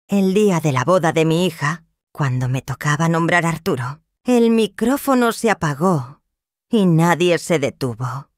El día de la boda de mi hija, cuando me tocaba nombrar a Arturo, el micrófono se apagó y nadie se detuvo.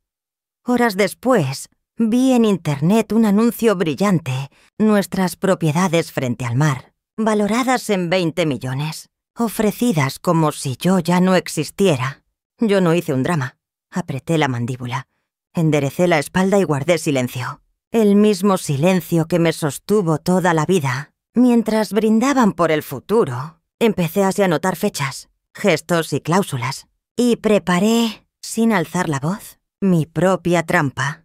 Horas después, vi en internet un anuncio brillante, nuestras propiedades frente al mar, valoradas en 20 millones, ofrecidas como si yo ya no existiera. Yo no hice un drama. Apreté la mandíbula, enderecé la espalda y guardé silencio. El mismo silencio que me sostuvo toda la vida. Mientras brindaban por el futuro, empecé así a anotar fechas, gestos y cláusulas. Y preparé, sin alzar la voz, mi propia trampa.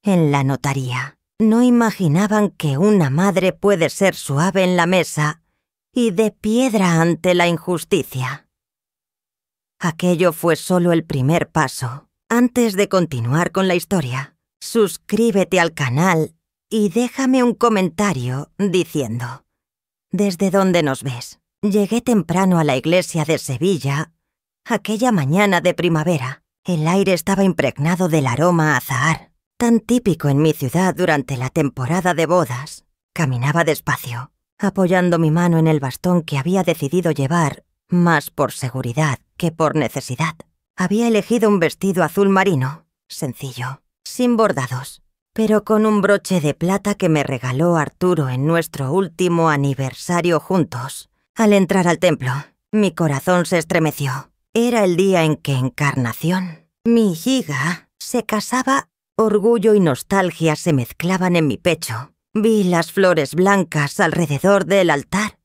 En la notaría, no imaginaban que una madre puede ser suave en la mesa y de piedra ante la injusticia. Aquello fue solo el primer paso. Antes de continuar con la historia, suscríbete al canal y déjame un comentario diciendo: ¿desde dónde nos ves? Llegué temprano a la iglesia de Sevilla. Aquella mañana de primavera, el aire estaba impregnado del aroma a azahar, tan típico en mi ciudad durante la temporada de bodas. Caminaba despacio, apoyando mi mano en el bastón que había decidido llevar, más por seguridad que por necesidad. Había elegido un vestido azul marino, sencillo, sin bordados, pero con un broche de plata que me regaló Arturo en nuestro último aniversario juntos. Al entrar al templo, mi corazón se estremeció. Era el día en que Encarnación, mi hija, se casaba. Orgullo y nostalgia se mezclaban en mi pecho. Vi las flores blancas alrededor del altar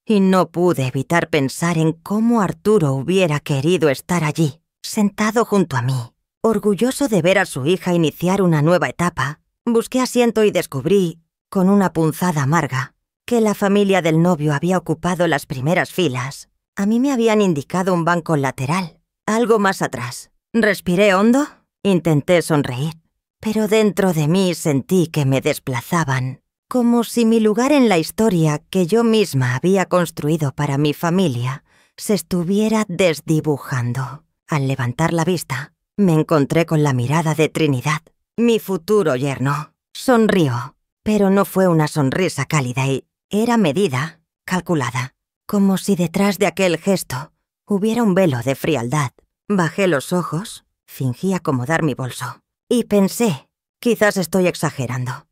y no pude evitar pensar en cómo Arturo hubiera querido estar allí, sentado junto a mí. Orgulloso de ver a su hija iniciar una nueva etapa, busqué asiento y descubrí, con una punzada amarga, que la familia del novio había ocupado las primeras filas. A mí me habían indicado un banco lateral, algo más atrás. Respiré hondo, intenté sonreír, pero dentro de mí sentí que me desplazaban, como si mi lugar en la historia que yo misma había construido para mi familia se estuviera desdibujando. Al levantar la vista, me encontré con la mirada de Trinidad, mi futuro yerno. Sonrió, pero no fue una sonrisa cálida y era medida, calculada, como si detrás de aquel gesto hubiera un velo de frialdad. Bajé los ojos, fingí acomodar mi bolso y pensé, quizás estoy exagerando.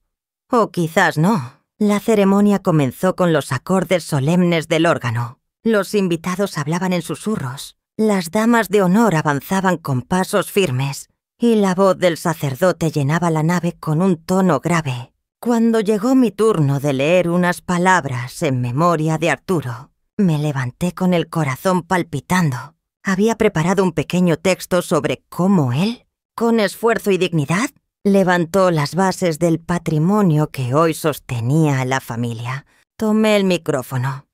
O quizás no. La ceremonia comenzó con los acordes solemnes del órgano. Los invitados hablaban en susurros. Las damas de honor avanzaban con pasos firmes y la voz del sacerdote llenaba la nave con un tono grave. Cuando llegó mi turno de leer unas palabras en memoria de Arturo, me levanté con el corazón palpitando. Había preparado un pequeño texto sobre cómo él, con esfuerzo y dignidad, levantó las bases del patrimonio que hoy sostenía a la familia. Tomé el micrófono.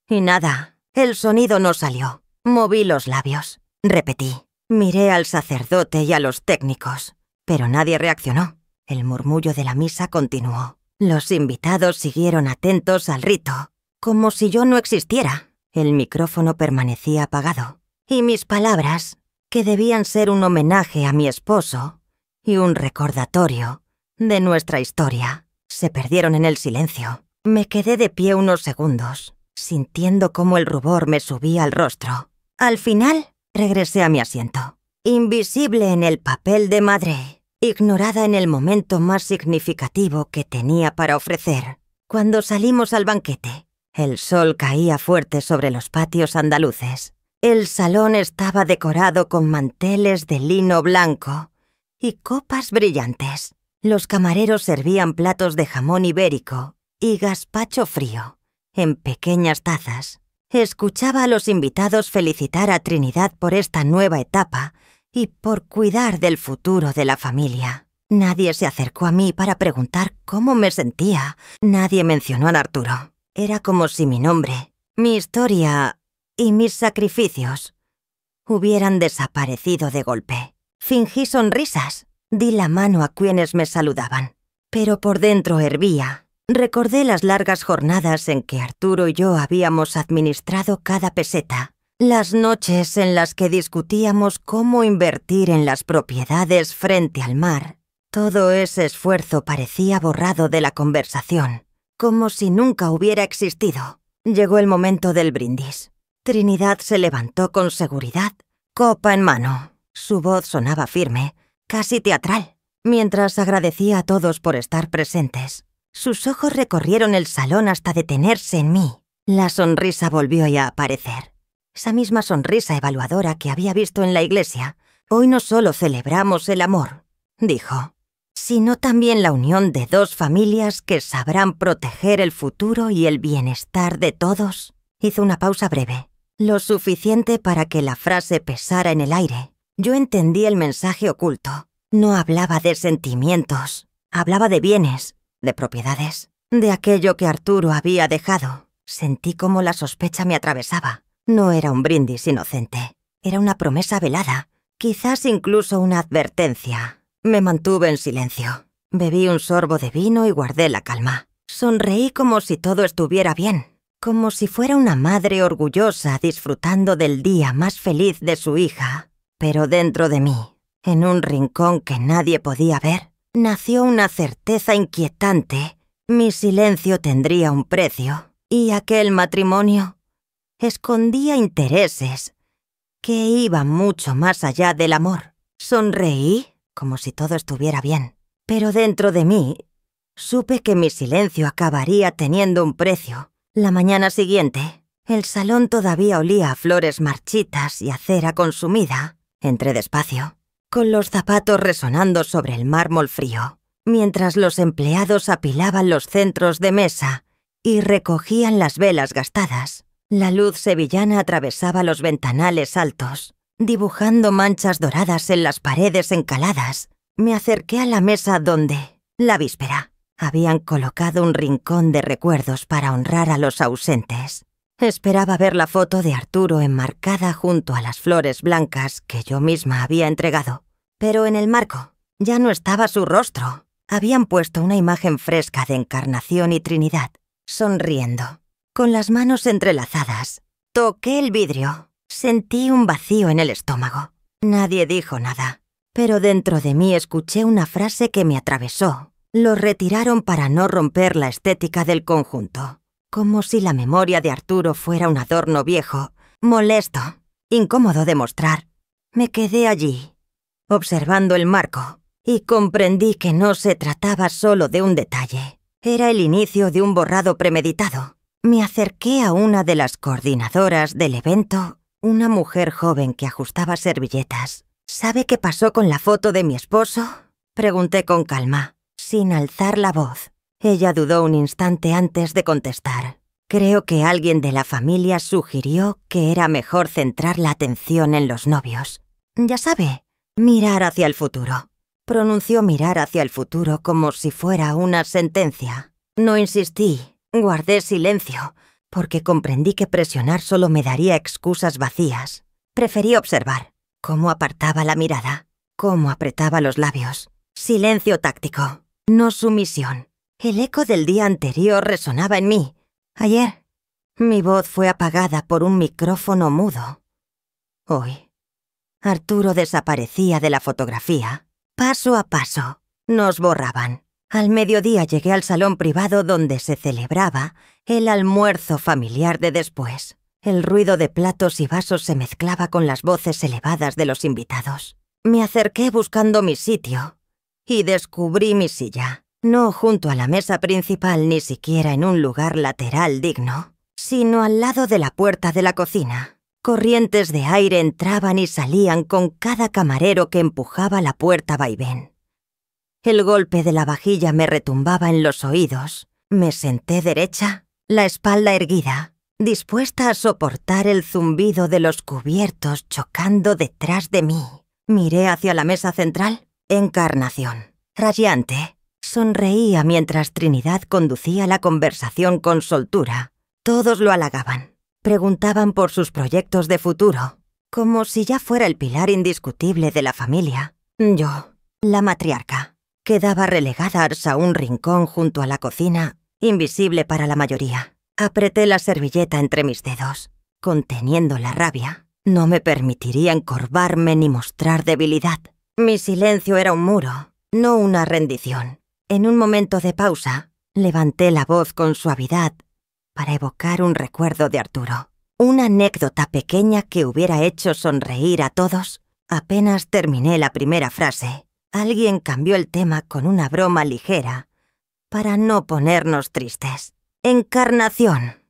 Y nada, el sonido no salió. Moví los labios. Repetí. Miré al sacerdote y a los técnicos, pero nadie reaccionó. El murmullo de la misa continuó. Los invitados siguieron atentos al rito, como si yo no existiera. El micrófono permanecía apagado. Y mis palabras, que debían ser un homenaje a mi esposo y un recordatorio de nuestra historia, se perdieron en el silencio. Me quedé de pie unos segundos, sintiendo cómo el rubor me subía al rostro. Al final, regresé a mi asiento, invisible en el papel de madre, ignorada en el momento más significativo que tenía para ofrecer. Cuando salimos al banquete, el sol caía fuerte sobre los patios andaluces. El salón estaba decorado con manteles de lino blanco y copas brillantes. Los camareros servían platos de jamón ibérico y gazpacho frío, en pequeñas tazas. Escuchaba a los invitados felicitar a Trinidad por esta nueva etapa y por cuidar del futuro de la familia. Nadie se acercó a mí para preguntar cómo me sentía. Nadie mencionó a Arturo. Era como si mi nombre, mi historia y mis sacrificios hubieran desaparecido de golpe. Fingí sonrisas, di la mano a quienes me saludaban, pero por dentro hervía. Recordé las largas jornadas en que Arturo y yo habíamos administrado cada peseta, las noches en las que discutíamos cómo invertir en las propiedades frente al mar. Todo ese esfuerzo parecía borrado de la conversación, como si nunca hubiera existido. Llegó el momento del brindis. Trinidad se levantó con seguridad, copa en mano. Su voz sonaba firme, casi teatral, mientras agradecía a todos por estar presentes. Sus ojos recorrieron el salón hasta detenerse en mí. La sonrisa volvió a aparecer. Esa misma sonrisa evaluadora que había visto en la iglesia. Hoy no solo celebramos el amor, dijo, sino también la unión de dos familias que sabrán proteger el futuro y el bienestar de todos. Hizo una pausa breve, lo suficiente para que la frase pesara en el aire. Yo entendí el mensaje oculto. No hablaba de sentimientos, hablaba de bienes, de propiedades, de aquello que Arturo había dejado. Sentí cómo la sospecha me atravesaba. No era un brindis inocente, era una promesa velada, quizás incluso una advertencia. Me mantuve en silencio. Bebí un sorbo de vino y guardé la calma. Sonreí como si todo estuviera bien, como si fuera una madre orgullosa disfrutando del día más feliz de su hija. Pero dentro de mí, en un rincón que nadie podía ver, nació una certeza inquietante. Mi silencio tendría un precio, y aquel matrimonio escondía intereses que iban mucho más allá del amor. Sonreí como si todo estuviera bien, pero dentro de mí supe que mi silencio acabaría teniendo un precio. La mañana siguiente, el salón todavía olía a flores marchitas y a cera consumida. Entré despacio, con los zapatos resonando sobre el mármol frío, mientras los empleados apilaban los centros de mesa y recogían las velas gastadas. La luz sevillana atravesaba los ventanales altos, dibujando manchas doradas en las paredes encaladas. Me acerqué a la mesa donde, la víspera, habían colocado un rincón de recuerdos para honrar a los ausentes. Esperaba ver la foto de Arturo enmarcada junto a las flores blancas que yo misma había entregado. Pero en el marco ya no estaba su rostro. Habían puesto una imagen fresca de Encarnación y Trinidad, sonriendo, con las manos entrelazadas. Toqué el vidrio. Sentí un vacío en el estómago. Nadie dijo nada, pero dentro de mí escuché una frase que me atravesó. Lo retiraron para no romper la estética del conjunto, como si la memoria de Arturo fuera un adorno viejo, molesto, incómodo de mostrar. Me quedé allí, observando el marco, y comprendí que no se trataba solo de un detalle. Era el inicio de un borrado premeditado. Me acerqué a una de las coordinadoras del evento, una mujer joven que ajustaba servilletas. ¿Sabe qué pasó con la foto de mi esposo?, pregunté con calma, sin alzar la voz. Ella dudó un instante antes de contestar. Creo que alguien de la familia sugirió que era mejor centrar la atención en los novios. Ya sabe, mirar hacia el futuro. Pronunció mirar hacia el futuro como si fuera una sentencia. No insistí, guardé silencio, porque comprendí que presionar solo me daría excusas vacías. Preferí observar cómo apartaba la mirada, cómo apretaba los labios. Silencio táctico, no sumisión. El eco del día anterior resonaba en mí. Ayer, mi voz fue apagada por un micrófono mudo. Hoy, Arturo desaparecía de la fotografía. Paso a paso, nos borraban. Al mediodía llegué al salón privado donde se celebraba el almuerzo familiar de después. El ruido de platos y vasos se mezclaba con las voces elevadas de los invitados. Me acerqué buscando mi sitio y descubrí mi silla. No junto a la mesa principal, ni siquiera en un lugar lateral digno, sino al lado de la puerta de la cocina. Corrientes de aire entraban y salían con cada camarero que empujaba la puerta vaivén. El golpe de la vajilla me retumbaba en los oídos. Me senté derecha, la espalda erguida, dispuesta a soportar el zumbido de los cubiertos chocando detrás de mí. Miré hacia la mesa central. Encarnación, radiante, sonreía mientras Trinidad conducía la conversación con soltura. Todos lo halagaban. Preguntaban por sus proyectos de futuro, como si ya fuera el pilar indiscutible de la familia. Yo, la matriarca, quedaba relegada a un rincón junto a la cocina, invisible para la mayoría. Apreté la servilleta entre mis dedos, conteniendo la rabia. No me permitiría encorvarme ni mostrar debilidad. Mi silencio era un muro, no una rendición. En un momento de pausa, Levanté la voz con suavidad para evocar un recuerdo de Arturo. Una anécdota pequeña que hubiera hecho sonreír a todos. Apenas terminé la primera frase, alguien cambió el tema con una broma ligera para no ponernos tristes. «Encarnación».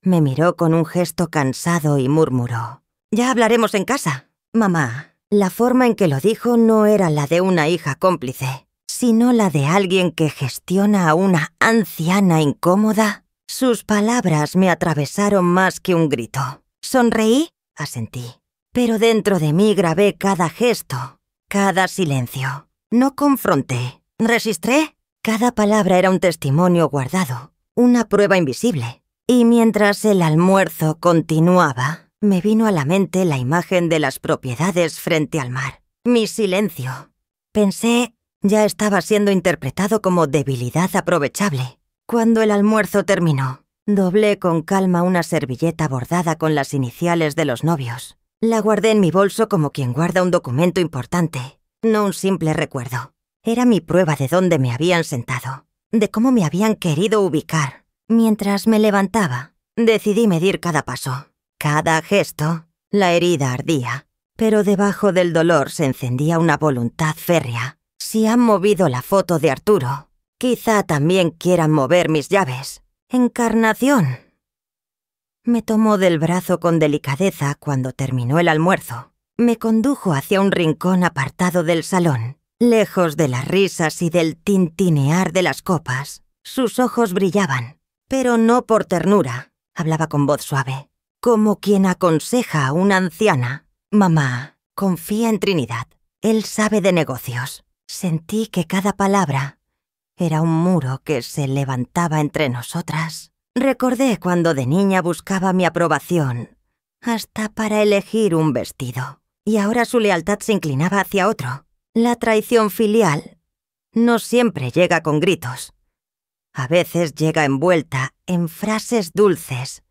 Me miró con un gesto cansado y murmuró: «Ya hablaremos en casa, mamá». La forma en que lo dijo no era la de una hija cómplice, sino la de alguien que gestiona a una anciana incómoda. Sus palabras me atravesaron más que un grito. Sonreí, asentí, pero dentro de mí grabé cada gesto, cada silencio. No confronté, registré. Cada palabra era un testimonio guardado, una prueba invisible. Y mientras el almuerzo continuaba, me vino a la mente la imagen de las propiedades frente al mar. Mi silencio. Pensé, ya estaba siendo interpretado como debilidad aprovechable. Cuando el almuerzo terminó, doblé con calma una servilleta bordada con las iniciales de los novios. La guardé en mi bolso como quien guarda un documento importante, no un simple recuerdo. Era mi prueba de dónde me habían sentado, de cómo me habían querido ubicar. Mientras me levantaba, decidí medir cada paso, cada gesto. La herida ardía, pero debajo del dolor se encendía una voluntad férrea. Si han movido la foto de Arturo, quizá también quieran mover mis llaves. Encarnación. Me tomó del brazo con delicadeza cuando terminó el almuerzo. Me condujo hacia un rincón apartado del salón, lejos de las risas y del tintinear de las copas. Sus ojos brillaban, pero no por ternura. Hablaba con voz suave, como quien aconseja a una anciana. «Mamá, confía en Trinidad. Él sabe de negocios». Sentí que cada palabra era un muro que se levantaba entre nosotras. Recordé cuando de niña buscaba mi aprobación, hasta para elegir un vestido. Y ahora su lealtad se inclinaba hacia otro. La traición filial no siempre llega con gritos. A veces llega envuelta en frases dulces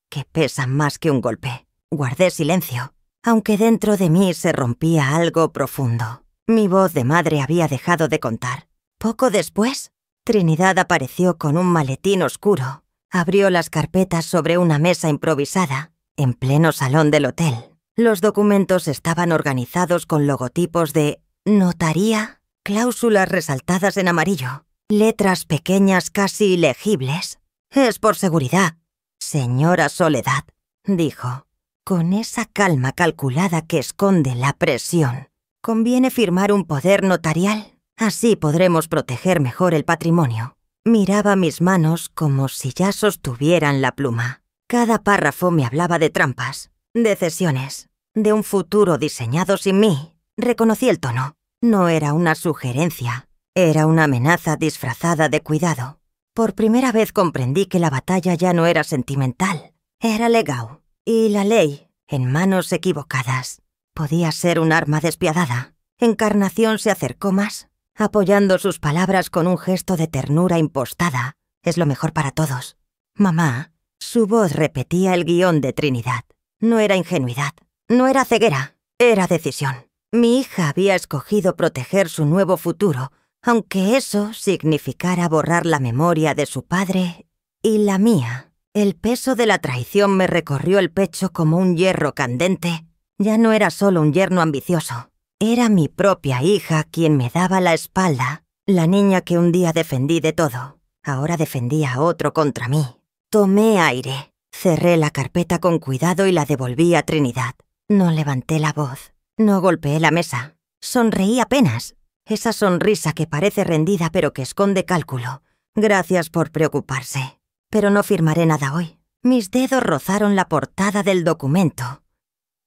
que pesan más que un golpe. Guardé silencio, aunque dentro de mí se rompía algo profundo. Mi voz de madre había dejado de contar. Poco después, Trinidad apareció con un maletín oscuro. Abrió las carpetas sobre una mesa improvisada, en pleno salón del hotel. Los documentos estaban organizados con logotipos de notaría, cláusulas resaltadas en amarillo, letras pequeñas casi ilegibles. «Es por seguridad, señora Soledad», dijo, con esa calma calculada que esconde la presión. «Conviene firmar un poder notarial. Así podremos proteger mejor el patrimonio». Miraba mis manos como si ya sostuvieran la pluma. Cada párrafo me hablaba de trampas, de cesiones, de un futuro diseñado sin mí. Reconocí el tono. No era una sugerencia, era una amenaza disfrazada de cuidado. Por primera vez comprendí que la batalla ya no era sentimental, era legal. Y la ley, en manos equivocadas, podía ser un arma despiadada. Encarnación se acercó más, apoyando sus palabras con un gesto de ternura impostada. «Es lo mejor para todos. Mamá». Su voz repetía el guión de Trinidad. No era ingenuidad, no era ceguera, era decisión. Mi hija había escogido proteger su nuevo futuro, aunque eso significara borrar la memoria de su padre y la mía. El peso de la traición me recorrió el pecho como un hierro candente. Ya no era solo un yerno ambicioso. Era mi propia hija quien me daba la espalda. La niña que un día defendí de todo, ahora defendía a otro contra mí. Tomé aire, cerré la carpeta con cuidado y la devolví a Trinidad. No levanté la voz, no golpeé la mesa. Sonreí apenas, esa sonrisa que parece rendida pero que esconde cálculo. «Gracias por preocuparse, pero no firmaré nada hoy». Mis dedos rozaron la portada del documento,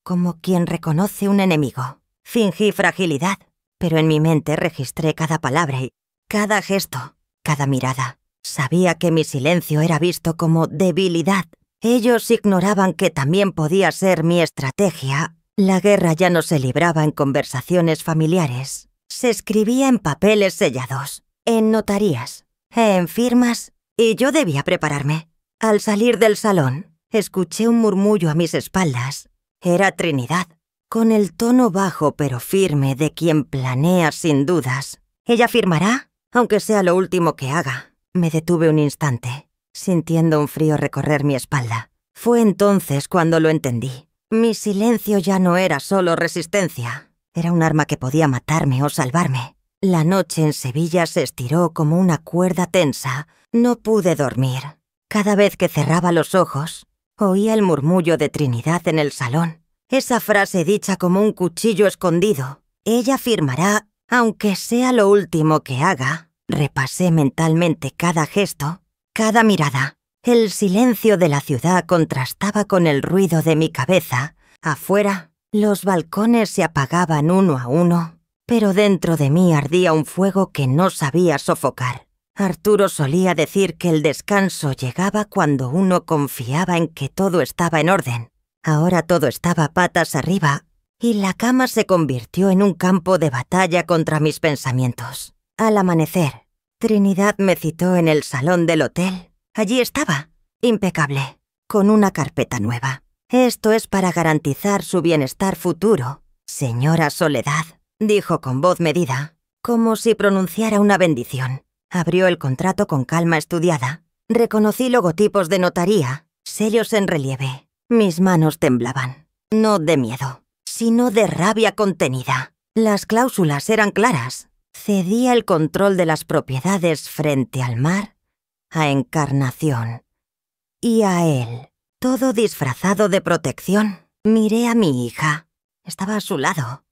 como quien reconoce un enemigo. Fingí fragilidad, pero en mi mente registré cada palabra y cada gesto, cada mirada. Sabía que mi silencio era visto como debilidad. Ellos ignoraban que también podía ser mi estrategia. La guerra ya no se libraba en conversaciones familiares. Se escribía en papeles sellados, en notarías, en firmas, y yo debía prepararme. Al salir del salón, escuché un murmullo a mis espaldas. Era Trinidad, con el tono bajo pero firme de quien planea sin dudas. «Ella firmará, aunque sea lo último que haga». Me detuve un instante, sintiendo un frío recorrer mi espalda. Fue entonces cuando lo entendí. Mi silencio ya no era solo resistencia. Era un arma que podía matarme o salvarme. La noche en Sevilla se estiró como una cuerda tensa. No pude dormir. Cada vez que cerraba los ojos, oía el murmullo de Trinidad en el salón. Esa frase dicha como un cuchillo escondido. Ella firmará, aunque sea lo último que haga. Repasé mentalmente cada gesto, cada mirada. El silencio de la ciudad contrastaba con el ruido de mi cabeza. Afuera, los balcones se apagaban uno a uno, pero dentro de mí ardía un fuego que no sabía sofocar. Arturo solía decir que el descanso llegaba cuando uno confiaba en que todo estaba en orden. Ahora todo estaba patas arriba, y la cama se convirtió en un campo de batalla contra mis pensamientos. Al amanecer, Trinidad me citó en el salón del hotel. Allí estaba, impecable, con una carpeta nueva. Esto es para garantizar su bienestar futuro, señora Soledad, dijo con voz medida, como si pronunciara una bendición. Abrió el contrato con calma estudiada. Reconocí logotipos de notaría, sellos en relieve. Mis manos temblaban, no de miedo, sino de rabia contenida. Las cláusulas eran claras. Cedía el control de las propiedades frente al mar a Encarnación y a él. Todo disfrazado de protección. Miré a mi hija. Estaba a su lado,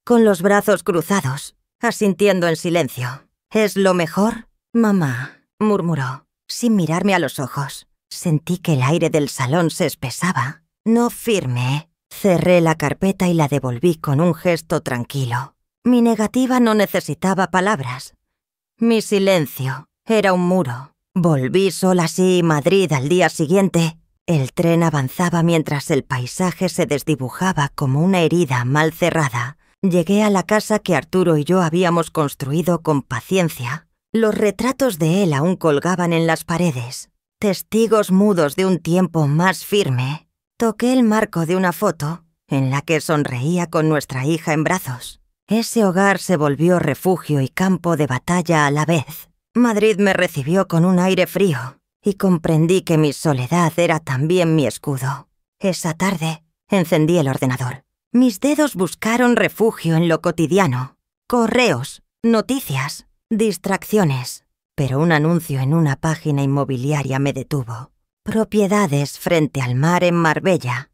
con los brazos cruzados, asintiendo en silencio. «¿Es lo mejor, mamá?», murmuró, sin mirarme a los ojos. Sentí que el aire del salón se espesaba. No firmé. Cerré la carpeta y la devolví con un gesto tranquilo. Mi negativa no necesitaba palabras. Mi silencio era un muro. Volví sola así a Madrid al día siguiente. El tren avanzaba mientras el paisaje se desdibujaba como una herida mal cerrada. Llegué a la casa que Arturo y yo habíamos construido con paciencia. Los retratos de él aún colgaban en las paredes, testigos mudos de un tiempo más firme. Toqué el marco de una foto en la que sonreía con nuestra hija en brazos. Ese hogar se volvió refugio y campo de batalla a la vez. Madrid me recibió con un aire frío y comprendí que mi soledad era también mi escudo. Esa tarde encendí el ordenador. Mis dedos buscaron refugio en lo cotidiano. Correos, noticias, distracciones. Pero un anuncio en una página inmobiliaria me detuvo. Propiedades frente al mar en Marbella.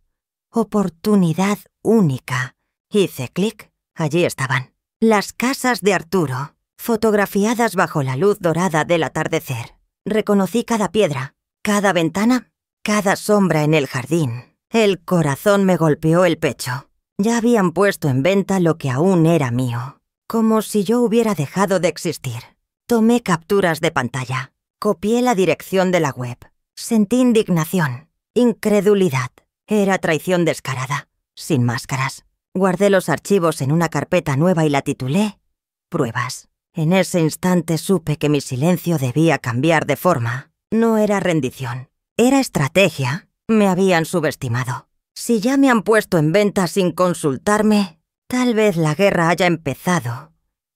Oportunidad única. Hice clic. Allí estaban. Las casas de Arturo, fotografiadas bajo la luz dorada del atardecer. Reconocí cada piedra, cada ventana, cada sombra en el jardín. El corazón me golpeó el pecho. Ya habían puesto en venta lo que aún era mío, como si yo hubiera dejado de existir. Tomé capturas de pantalla, copié la dirección de la web. Sentí indignación, incredulidad. Era traición descarada, sin máscaras. Guardé los archivos en una carpeta nueva y la titulé Pruebas. En ese instante supe que mi silencio debía cambiar de forma. No era rendición, era estrategia. Me habían subestimado. Si ya me han puesto en venta sin consultarme, tal vez la guerra haya empezado.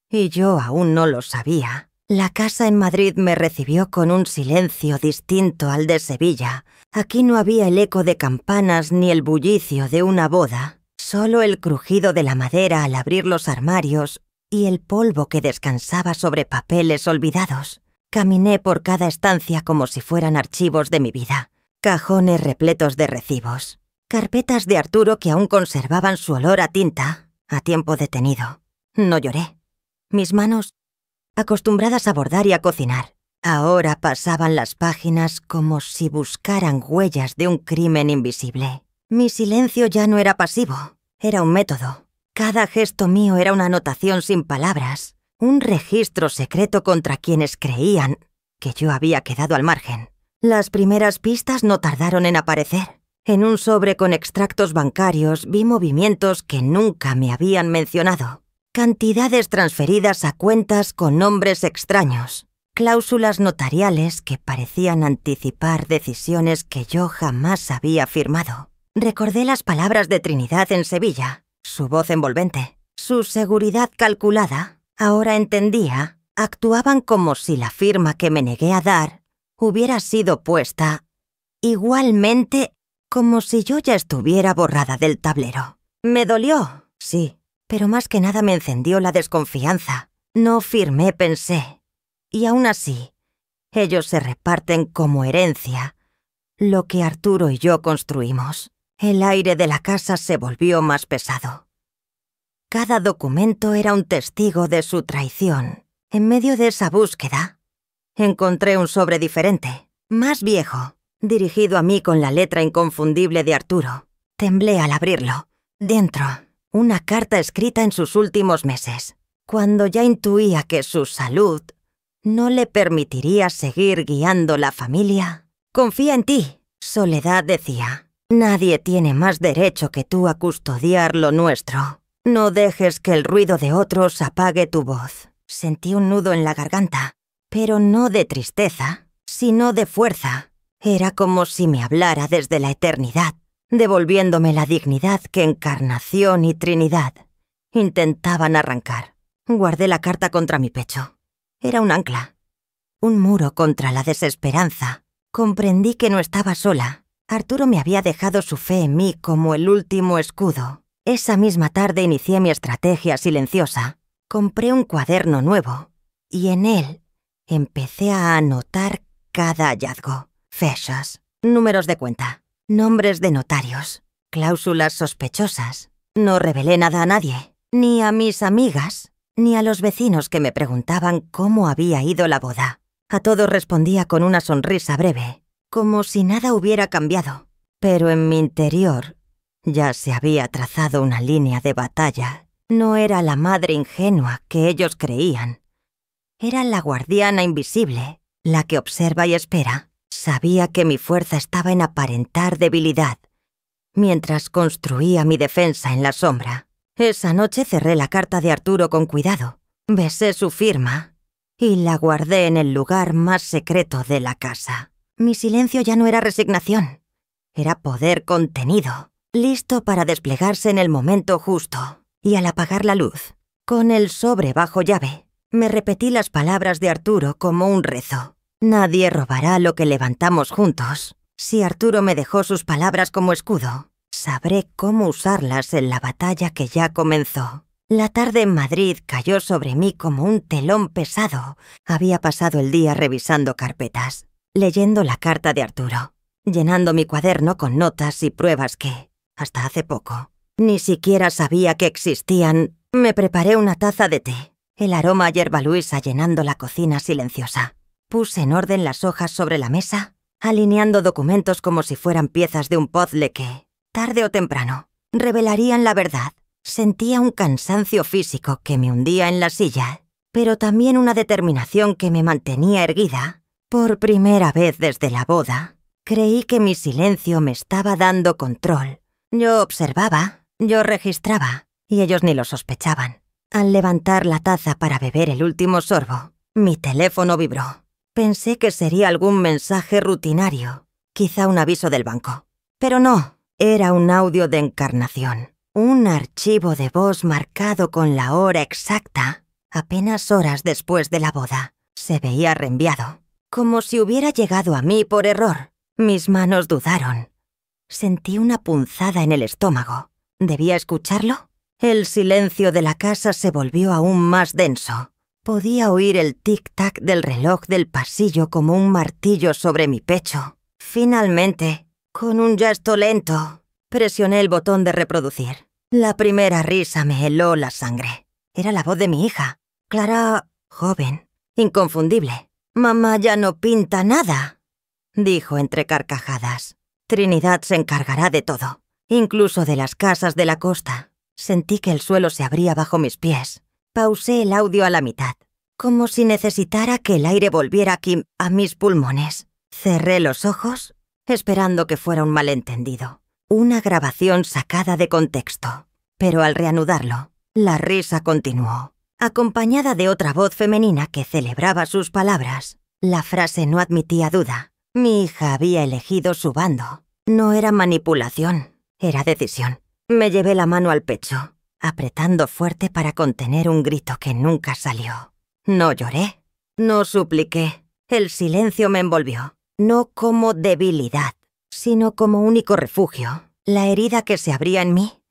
Y yo aún no lo sabía. La casa en Madrid me recibió con un silencio distinto al de Sevilla. Aquí no había el eco de campanas ni el bullicio de una boda. Solo el crujido de la madera al abrir los armarios y el polvo que descansaba sobre papeles olvidados. Caminé por cada estancia como si fueran archivos de mi vida. Cajones repletos de recibos. Carpetas de Arturo que aún conservaban su olor a tinta, a tiempo detenido. No lloré. Mis manos, acostumbradas a bordar y a cocinar, ahora pasaban las páginas como si buscaran huellas de un crimen invisible. Mi silencio ya no era pasivo, era un método. Cada gesto mío era una anotación sin palabras, un registro secreto contra quienes creían que yo había quedado al margen. Las primeras pistas no tardaron en aparecer. En un sobre con extractos bancarios vi movimientos que nunca me habían mencionado. Cantidades transferidas a cuentas con nombres extraños. Cláusulas notariales que parecían anticipar decisiones que yo jamás había firmado. Recordé las palabras de Trinidad en Sevilla, su voz envolvente, su seguridad calculada. Ahora entendía Actuaban como si la firma que me negué a dar hubiera sido puesta igualmente como si yo ya estuviera borrada del tablero. Me dolió, sí, pero más que nada me encendió la desconfianza. No firmé, pensé. Y aún así, ellos se reparten como herencia lo que Arturo y yo construimos. El aire de la casa se volvió más pesado. Cada documento era un testigo de su traición. En medio de esa búsqueda, encontré un sobre diferente, más viejo, dirigido a mí con la letra inconfundible de Arturo. Temblé al abrirlo. Dentro, una carta escrita en sus últimos meses, cuando ya intuía que su salud no le permitiría seguir guiando la familia. Confía en ti, Soledad decía. Nadie tiene más derecho que tú a custodiar lo nuestro. No dejes que el ruido de otros apague tu voz. Sentí un nudo en la garganta, pero no de tristeza, sino de fuerza. Era como si me hablara desde la eternidad, devolviéndome la dignidad que Encarnación y Trinidad intentaban arrancar. Guardé la carta contra mi pecho. Era un ancla, un muro contra la desesperanza. Comprendí que no estaba sola. Arturo me había dejado su fe en mí como el último escudo. Esa misma tarde inicié mi estrategia silenciosa. Compré un cuaderno nuevo y en él empecé a anotar cada hallazgo. Fechas, números de cuenta, nombres de notarios, cláusulas sospechosas. No revelé nada a nadie, ni a mis amigas, ni a los vecinos que me preguntaban cómo había ido la boda. A todos respondía con una sonrisa breve, como si nada hubiera cambiado. Pero en mi interior ya se había trazado una línea de batalla. No era la madre ingenua que ellos creían. Era la guardiana invisible, la que observa y espera. Sabía que mi fuerza estaba en aparentar debilidad, mientras construía mi defensa en la sombra. Esa noche cerré la carta de Arturo con cuidado, besé su firma y la guardé en el lugar más secreto de la casa. Mi silencio ya no era resignación, era poder contenido, listo para desplegarse en el momento justo. Y al apagar la luz, con el sobre bajo llave, me repetí las palabras de Arturo como un rezo. Nadie robará lo que levantamos juntos. Si Arturo me dejó sus palabras como escudo, sabré cómo usarlas en la batalla que ya comenzó. La tarde en Madrid cayó sobre mí como un telón pesado. Había pasado el día revisando carpetas, leyendo la carta de Arturo, llenando mi cuaderno con notas y pruebas que, hasta hace poco, ni siquiera sabía que existían. Me preparé una taza de té, el aroma a hierba luisa llenando la cocina silenciosa. Puse en orden las hojas sobre la mesa, alineando documentos como si fueran piezas de un puzzle que, tarde o temprano, revelarían la verdad. Sentía un cansancio físico que me hundía en la silla, pero también una determinación que me mantenía erguida. Por primera vez desde la boda, creí que mi silencio me estaba dando control. Yo observaba, yo registraba, y ellos ni lo sospechaban. Al levantar la taza para beber el último sorbo, mi teléfono vibró. Pensé que sería algún mensaje rutinario, quizá un aviso del banco. Pero no, era un audio de Encarnación. Un archivo de voz marcado con la hora exacta, apenas horas después de la boda. Se veía reenviado, como si hubiera llegado a mí por error. Mis manos dudaron. Sentí una punzada en el estómago. ¿Debía escucharlo? El silencio de la casa se volvió aún más denso. Podía oír el tic-tac del reloj del pasillo como un martillo sobre mi pecho. Finalmente, con un gesto lento, presioné el botón de reproducir. La primera risa me heló la sangre. Era la voz de mi hija, Clara, joven, inconfundible. «Mamá ya no pinta nada», dijo entre carcajadas. «Trinidad se encargará de todo, incluso de las casas de la costa». Sentí que el suelo se abría bajo mis pies. Pausé el audio a la mitad, como si necesitara que el aire volviera aquí a mis pulmones. Cerré los ojos, esperando que fuera un malentendido. Una grabación sacada de contexto. Pero al reanudarlo, la risa continuó, acompañada de otra voz femenina que celebraba sus palabras. La frase no admitía duda. Mi hija había elegido su bando. No era manipulación, era decisión. Me llevé la mano al pecho, apretando fuerte para contener un grito que nunca salió. No lloré, no supliqué. El silencio me envolvió, no como debilidad, sino como único refugio. La herida que se abría en mí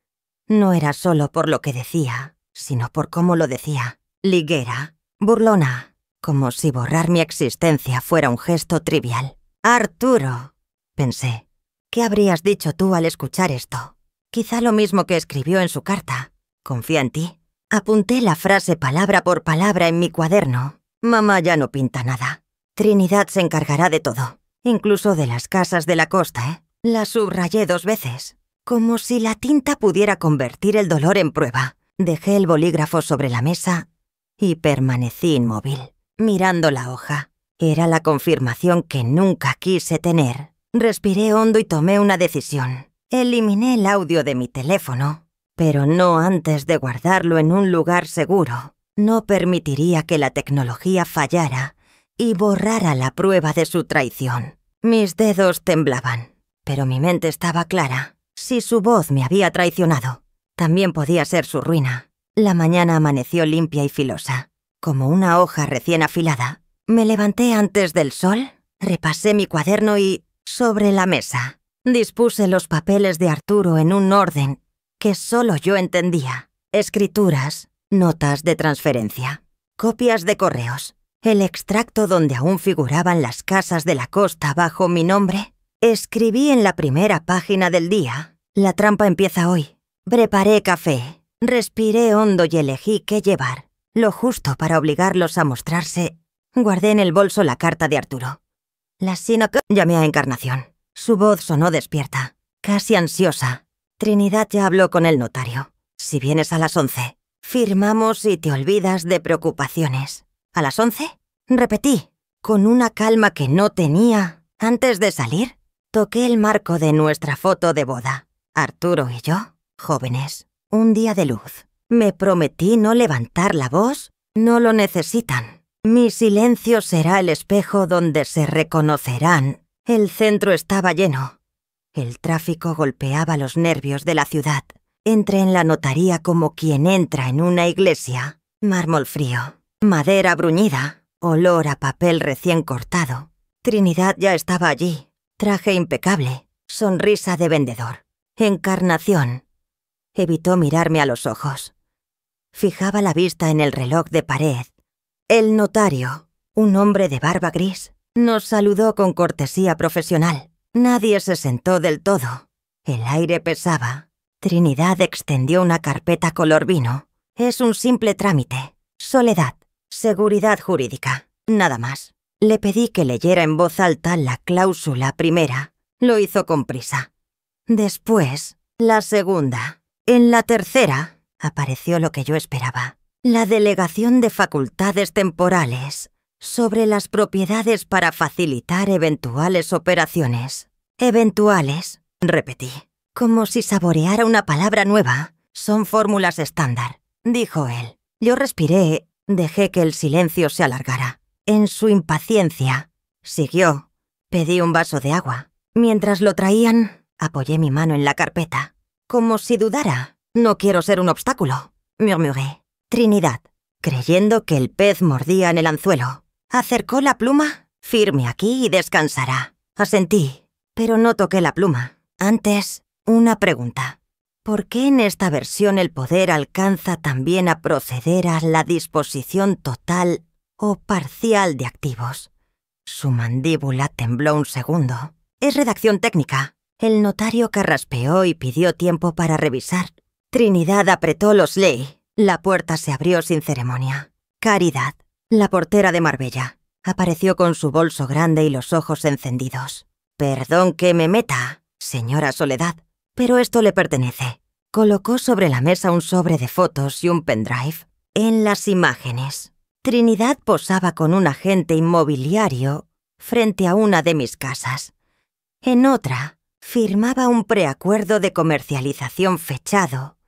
no era solo por lo que decía, sino por cómo lo decía. Liguera, burlona, como si borrar mi existencia fuera un gesto trivial. «Arturo», pensé, «¿qué habrías dicho tú al escuchar esto?» Quizá lo mismo que escribió en su carta. «Confía en ti». Apunté la frase palabra por palabra en mi cuaderno. Mamá ya no pinta nada. Trinidad se encargará de todo, incluso de las casas de la costa, ¿eh? La subrayé 2 veces, como si la tinta pudiera convertir el dolor en prueba. Dejé el bolígrafo sobre la mesa y permanecí inmóvil, mirando la hoja. Era la confirmación que nunca quise tener. Respiré hondo y tomé una decisión. Eliminé el audio de mi teléfono, pero no antes de guardarlo en un lugar seguro. No permitiría que la tecnología fallara y borrara la prueba de su traición. Mis dedos temblaban, pero mi mente estaba clara. Si su voz me había traicionado, también podía ser su ruina. La mañana amaneció limpia y filosa, como una hoja recién afilada. Me levanté antes del sol, repasé mi cuaderno y, sobre la mesa, dispuse los papeles de Arturo en un orden que solo yo entendía. Escrituras, notas de transferencia, copias de correos, el extracto donde aún figuraban las casas de la costa bajo mi nombre. Escribí en la primera página del día: «La trampa empieza hoy». Preparé café, respiré hondo y elegí qué llevar, lo justo para obligarlos a mostrarse. Guardé en el bolso la carta de Arturo. Llamé a Encarnación. Su voz sonó despierta, casi ansiosa. Trinidad ya habló con el notario. Si vienes a las 11, firmamos y te olvidas de preocupaciones. ¿A las 11? Repetí, con una calma que no tenía. Antes de salir, toqué el marco de nuestra foto de boda. Arturo y yo, jóvenes, un día de luz. Me prometí no levantar la voz. No lo necesitan. Mi silencio será el espejo donde se reconocerán. El centro estaba lleno. El tráfico golpeaba los nervios de la ciudad. Entré en la notaría como quien entra en una iglesia. Mármol frío, madera bruñida, olor a papel recién cortado. Trinidad ya estaba allí. Traje impecable, sonrisa de vendedor. Encarnación. Evitó mirarme a los ojos. Fijaba la vista en el reloj de pared. El notario, un hombre de barba gris, nos saludó con cortesía profesional. Nadie se sentó del todo. El aire pesaba. Trinidad extendió una carpeta color vino. Es un simple trámite. Soledad. Seguridad jurídica. Nada más. Le pedí que leyera en voz alta la cláusula primera. Lo hizo con prisa. Después, la segunda. En la tercera, apareció lo que yo esperaba. La delegación de facultades temporales sobre las propiedades para facilitar eventuales operaciones. Eventuales, repetí, como si saboreara una palabra nueva. Son fórmulas estándar, dijo él. Yo respiré, dejé que el silencio se alargara. En su impaciencia, siguió. Pedí un vaso de agua. Mientras lo traían, apoyé mi mano en la carpeta, como si dudara. No quiero ser un obstáculo, murmuré. Trinidad, creyendo que el pez mordía en el anzuelo, acercó la pluma. Firme aquí y descansará. Asentí, pero no toqué la pluma. Antes, una pregunta. ¿Por qué en esta versión el poder alcanza también a proceder a la disposición total o parcial de activos? Su mandíbula tembló un segundo. Es redacción técnica. El notario carraspeó y pidió tiempo para revisar. Trinidad apretó los ley. La puerta se abrió sin ceremonia. Caridad, la portera de Marbella, apareció con su bolso grande y los ojos encendidos. «Perdón que me meta, señora Soledad, pero esto le pertenece». Colocó sobre la mesa un sobre de fotos y un pendrive. En las imágenes, Trinidad posaba con un agente inmobiliario frente a una de mis casas. En otra, firmaba un preacuerdo de comercialización fechado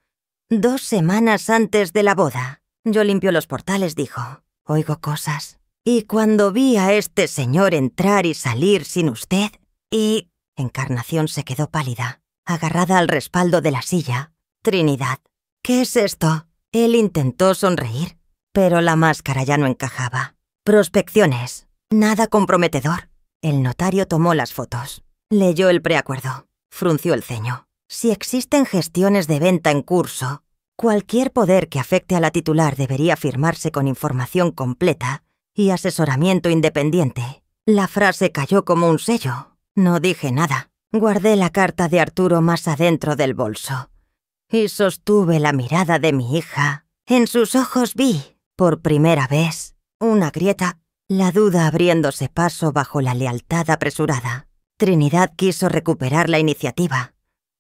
2 semanas antes de la boda. Yo limpio los portales, dijo. Oigo cosas. Y cuando vi a este señor entrar y salir sin usted, y... Encarnación se quedó pálida, agarrada al respaldo de la silla. Trinidad. ¿Qué es esto? Él intentó sonreír. pero la máscara ya no encajaba. Prospecciones. Nada comprometedor. El notario tomó las fotos. Leyó el preacuerdo. Frunció el ceño. Si existen gestiones de venta en curso, cualquier poder que afecte a la titular debería firmarse con información completa y asesoramiento independiente. La frase cayó como un sello. No dije nada. Guardé la carta de Arturo más adentro del bolso y sostuve la mirada de mi hija. En sus ojos vi, por primera vez, una grieta, la duda abriéndose paso bajo la lealtad apresurada. Trinidad quiso recuperar la iniciativa.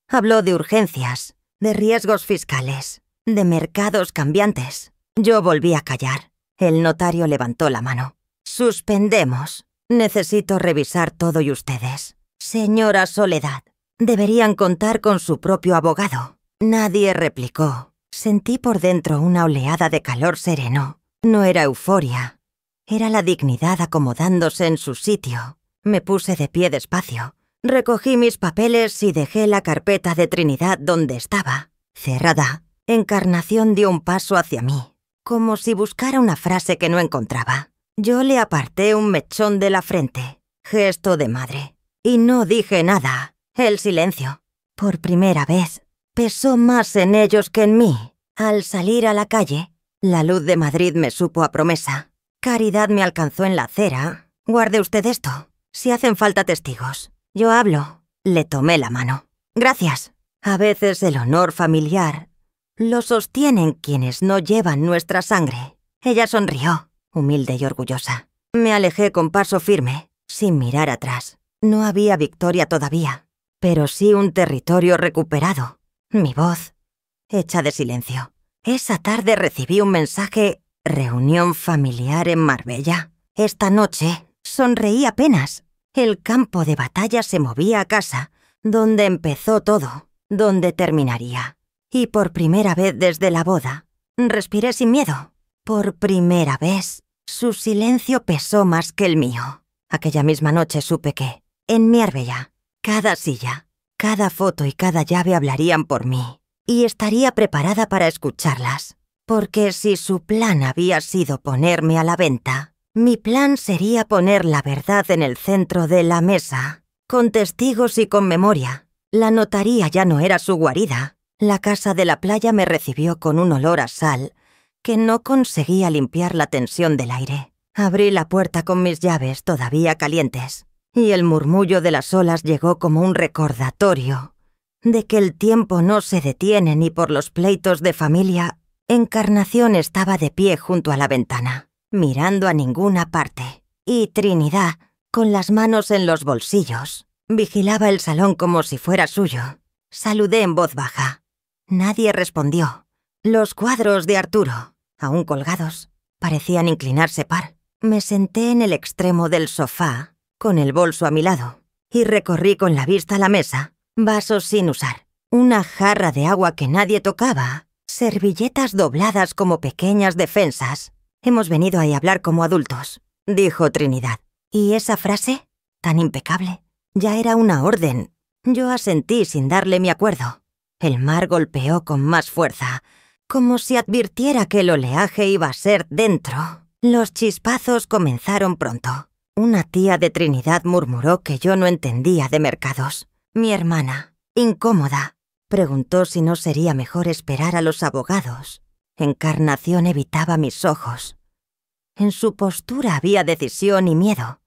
Habló de urgencias, de riesgos fiscales, de mercados cambiantes. Yo volví a callar. El notario levantó la mano. Suspendemos. Necesito revisar todo y ustedes. Señora Soledad, deberían contar con su propio abogado. Nadie replicó. Sentí por dentro una oleada de calor sereno. No era euforia. Era la dignidad acomodándose en su sitio. Me puse de pie despacio. Recogí mis papeles y dejé la carpeta de Trinidad donde estaba. Cerrada, Encarnación dio un paso hacia mí, como si buscara una frase que no encontraba. Yo le aparté un mechón de la frente, gesto de madre, y no dije nada. El silencio, por primera vez, pesó más en ellos que en mí. Al salir a la calle, la luz de Madrid me supo a promesa. Caridad me alcanzó en la acera. Guarde usted esto, si hacen falta testigos. Yo hablo. Le tomé la mano. Gracias. A veces el honor familiar lo sostienen quienes no llevan nuestra sangre. Ella sonrió, humilde y orgullosa. Me alejé con paso firme, sin mirar atrás. No había victoria todavía, pero sí un territorio recuperado. Mi voz, hecha de silencio. Esa tarde recibí un mensaje: reunión familiar en Marbella. Esta noche sonreí apenas. El campo de batalla se movía a casa, donde empezó todo, donde terminaría. Y por primera vez desde la boda, respiré sin miedo. Por primera vez, su silencio pesó más que el mío. Aquella misma noche supe que, en Marbella, cada silla, cada foto y cada llave hablarían por mí. Y estaría preparada para escucharlas. Porque si su plan había sido ponerme a la venta, mi plan sería poner la verdad en el centro de la mesa, con testigos y con memoria. La notaría ya no era su guarida. La casa de la playa me recibió con un olor a sal que no conseguía limpiar la tensión del aire. Abrí la puerta con mis llaves todavía calientes, y el murmullo de las olas llegó como un recordatorio de que el tiempo no se detiene ni por los pleitos de familia. Encarnación estaba de pie junto a la ventana, mirando a ninguna parte, y Trinidad, con las manos en los bolsillos, vigilaba el salón como si fuera suyo. Saludé en voz baja. Nadie respondió. Los cuadros de Arturo, aún colgados, parecían inclinarse par. Me senté en el extremo del sofá, con el bolso a mi lado, y recorrí con la vista la mesa, vasos sin usar, una jarra de agua que nadie tocaba, servilletas dobladas como pequeñas defensas. Hemos venido a hablar como adultos, dijo Trinidad. ¿Y esa frase, tan impecable? Ya era una orden. Yo asentí sin darle mi acuerdo. El mar golpeó con más fuerza, como si advirtiera que el oleaje iba a ser dentro. Los chispazos comenzaron pronto. Una tía de Trinidad murmuró que yo no entendía de mercados. Mi hermana, incómoda, preguntó si no sería mejor esperar a los abogados. Encarnación evitaba mis ojos. En su postura había decisión y miedo.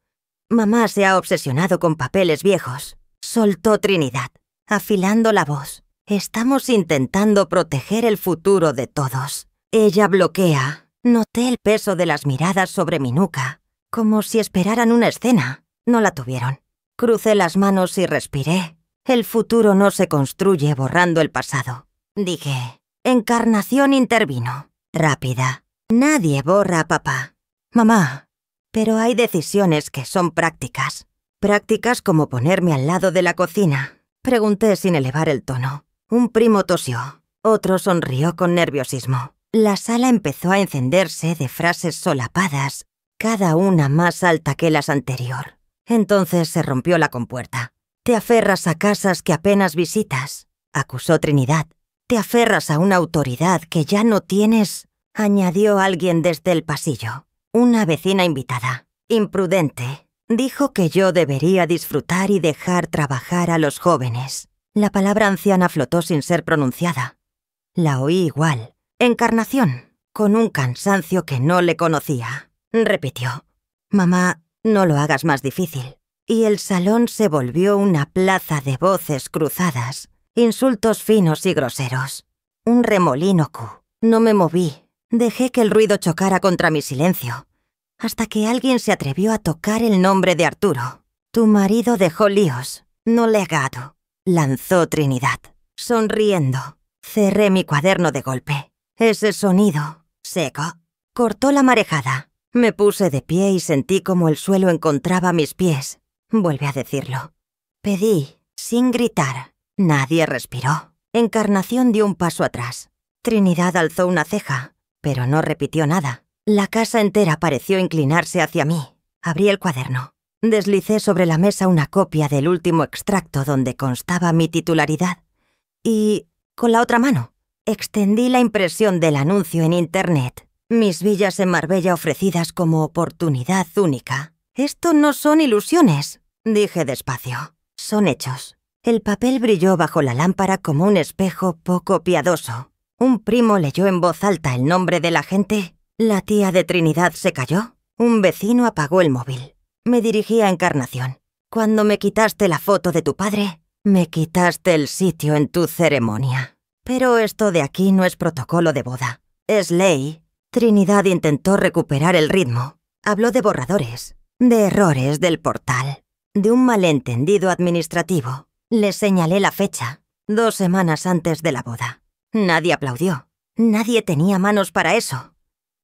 Mamá se ha obsesionado con papeles viejos, soltó Trinidad, afilando la voz. Estamos intentando proteger el futuro de todos. Ella bloquea. Noté el peso de las miradas sobre mi nuca, como si esperaran una escena. No la tuvieron. Crucé las manos y respiré. El futuro no se construye borrando el pasado, dije. Encarnación intervino, rápida. Nadie borra a papá. Mamá, pero hay decisiones que son prácticas. Prácticas como ponerme al lado de la cocina. Pregunté sin elevar el tono. Un primo tosió, otro sonrió con nerviosismo. La sala empezó a encenderse de frases solapadas, cada una más alta que las anterior. Entonces se rompió la compuerta. Te aferras a casas que apenas visitas, acusó Trinidad. Te aferras a una autoridad que ya no tienes. añadió alguien desde el pasillo. Una vecina invitada, imprudente, dijo que yo debería disfrutar y dejar trabajar a los jóvenes. La palabra anciana flotó sin ser pronunciada. La oí igual. Encarnación, con un cansancio que no le conocía. Repitió: «Mamá, no lo hagas más difícil». Y el salón se volvió una plaza de voces cruzadas, insultos finos y groseros. Un remolino Q. No me moví. Dejé que el ruido chocara contra mi silencio, hasta que alguien se atrevió a tocar el nombre de Arturo. «Tu marido dejó líos, no legado», lanzó Trinidad, sonriendo. Cerré mi cuaderno de golpe. Ese sonido, seco, cortó la marejada. Me puse de pie y sentí como el suelo encontraba mis pies. Vuelve a decirlo. Pedí, sin gritar. Nadie respiró. Encarnación dio un paso atrás. Trinidad alzó una ceja, pero no repitió nada. La casa entera pareció inclinarse hacia mí. Abrí el cuaderno. Deslicé sobre la mesa una copia del último extracto donde constaba mi titularidad. Y, con la otra mano, extendí la impresión del anuncio en Internet. Mis villas en Marbella ofrecidas como oportunidad única. «Esto no son ilusiones», dije despacio. «Son hechos». El papel brilló bajo la lámpara como un espejo poco piadoso. Un primo leyó en voz alta el nombre de la gente. La tía de Trinidad se calló. Un vecino apagó el móvil. Me dirigí a Encarnación. «Cuando me quitaste la foto de tu padre, me quitaste el sitio en tu ceremonia. Pero esto de aquí no es protocolo de boda. Es ley». Trinidad intentó recuperar el ritmo. Habló de borradores, de errores del portal, de un malentendido administrativo. Le señalé la fecha, 2 semanas antes de la boda. Nadie aplaudió. Nadie tenía manos para eso.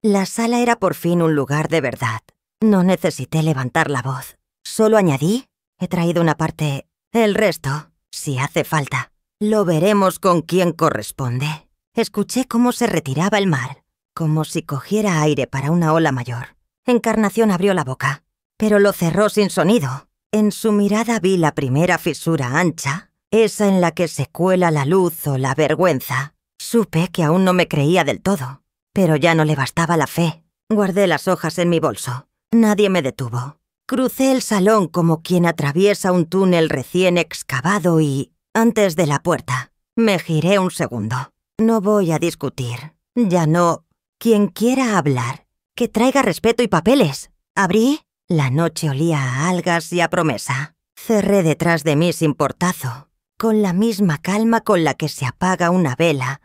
La sala era por fin un lugar de verdad. No necesité levantar la voz. Solo añadí: «He traído una parte. El resto, si hace falta, lo veremos con quien corresponde». Escuché cómo se retiraba el mar, como si cogiera aire para una ola mayor. Encarnación abrió la boca, pero lo cerró sin sonido. En su mirada vi la primera fisura ancha, esa en la que se cuela la luz o la vergüenza. Supe que aún no me creía del todo, pero ya no le bastaba la fe. Guardé las hojas en mi bolso. Nadie me detuvo. Crucé el salón como quien atraviesa un túnel recién excavado y, antes de la puerta, me giré un segundo. No voy a discutir. Ya no. Quien quiera hablar, que traiga respeto y papeles. Abrí. La noche olía a algas y a promesa. Cerré detrás de mí sin portazo, con la misma calma con la que se apaga una vela,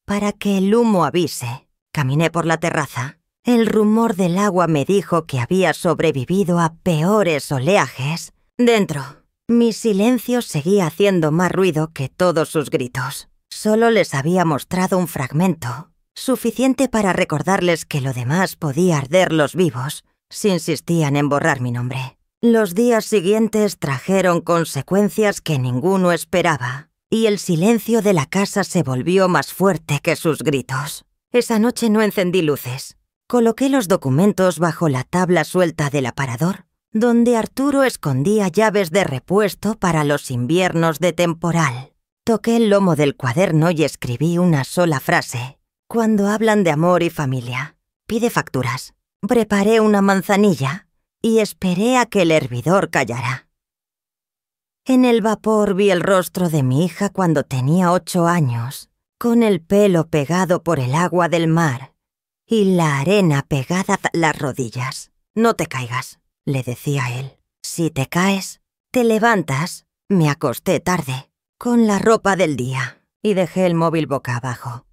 para que el humo avise. Caminé por la terraza. El rumor del agua me dijo que había sobrevivido a peores oleajes. Dentro, mi silencio seguía haciendo más ruido que todos sus gritos. Solo les había mostrado un fragmento, suficiente para recordarles que lo demás podía arderlos vivos si insistían en borrar mi nombre. Los días siguientes trajeron consecuencias que ninguno esperaba, y el silencio de la casa se volvió más fuerte que sus gritos. Esa noche no encendí luces. Coloqué los documentos bajo la tabla suelta del aparador, donde Arturo escondía llaves de repuesto para los inviernos de temporal. Toqué el lomo del cuaderno y escribí una sola frase. Cuando hablan de amor y familia, pide facturas. Preparé una manzanilla y esperé a que el hervidor callara. En el vapor vi el rostro de mi hija cuando tenía 8 años, con el pelo pegado por el agua del mar y la arena pegada a las rodillas. «No te caigas», le decía él. «Si te caes, te levantas». Me acosté tarde, con la ropa del día, y dejé el móvil boca abajo.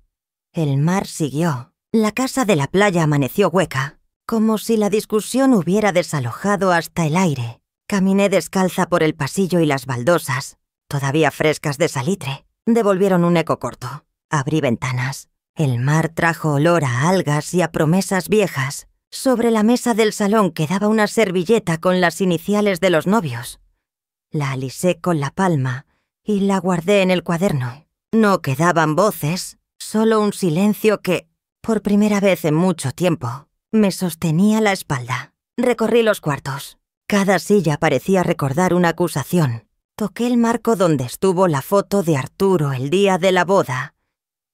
El mar siguió. La casa de la playa amaneció hueca, como si la discusión hubiera desalojado hasta el aire. Caminé descalza por el pasillo y las baldosas, todavía frescas de salitre, devolvieron un eco corto. Abrí ventanas. El mar trajo olor a algas y a promesas viejas. Sobre la mesa del salón quedaba una servilleta con las iniciales de los novios. La alisé con la palma y la guardé en el cuaderno. No quedaban voces, solo un silencio que, por primera vez en mucho tiempo, me sostenía la espalda. Recorrí los cuartos. Cada silla parecía recordar una acusación. Toqué el marco donde estuvo la foto de Arturo el día de la boda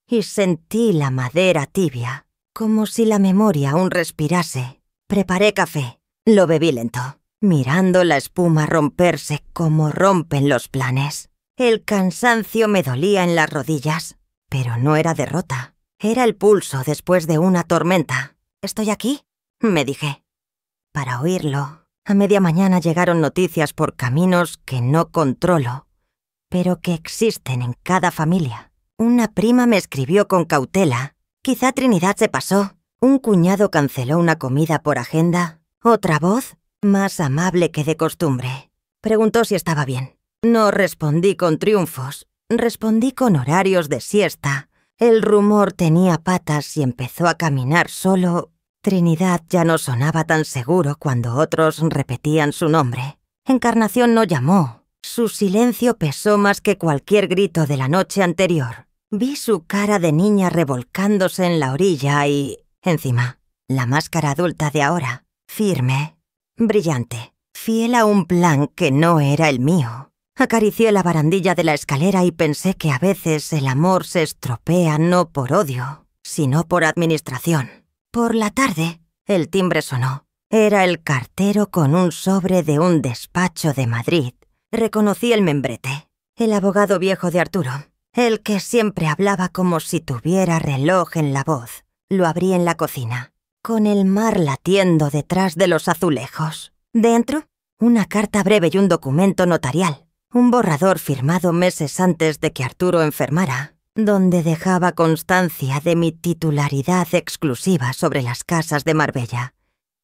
y sentí la madera tibia, como si la memoria aún respirase. Preparé café. Lo bebí lento, mirando la espuma romperse como rompen los planes. El cansancio me dolía en las rodillas, pero no era derrota. Era el pulso después de una tormenta. «¿Estoy aquí?», me dije. Para oírlo, a media mañana llegaron noticias por caminos que no controlo, pero que existen en cada familia. Una prima me escribió con cautela. Quizá Trinidad se pasó. Un cuñado canceló una comida por agenda. Otra voz, más amable que de costumbre, preguntó si estaba bien. No respondí con triunfos. Respondí con horarios de siesta. El rumor tenía patas y empezó a caminar solo. Trinidad ya no sonaba tan seguro cuando otros repetían su nombre. Encarnación no llamó. Su silencio pesó más que cualquier grito de la noche anterior. Vi su cara de niña revolcándose en la orilla y, encima, la máscara adulta de ahora, firme, brillante, fiel a un plan que no era el mío. Acaricié la barandilla de la escalera y pensé que a veces el amor se estropea no por odio, sino por administración. Por la tarde, el timbre sonó. Era el cartero con un sobre de un despacho de Madrid. Reconocí el membrete. El abogado viejo de Arturo. El que siempre hablaba como si tuviera reloj en la voz. Lo abrí en la cocina, con el mar latiendo detrás de los azulejos. Dentro, una carta breve y un documento notarial. Un borrador firmado meses antes de que Arturo enfermara, donde dejaba constancia de mi titularidad exclusiva sobre las casas de Marbella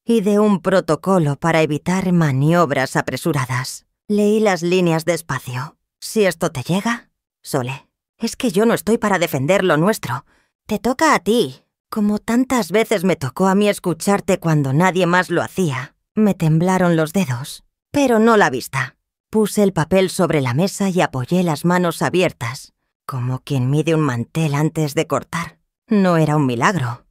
y de un protocolo para evitar maniobras apresuradas. Leí las líneas despacio. «Si esto te llega, Sole, es que yo no estoy para defender lo nuestro. Te toca a ti, como tantas veces me tocó a mí escucharte cuando nadie más lo hacía». Me temblaron los dedos, pero no la vista. Puse el papel sobre la mesa y apoyé las manos abiertas, como quien mide un mantel antes de cortar. No era un milagro.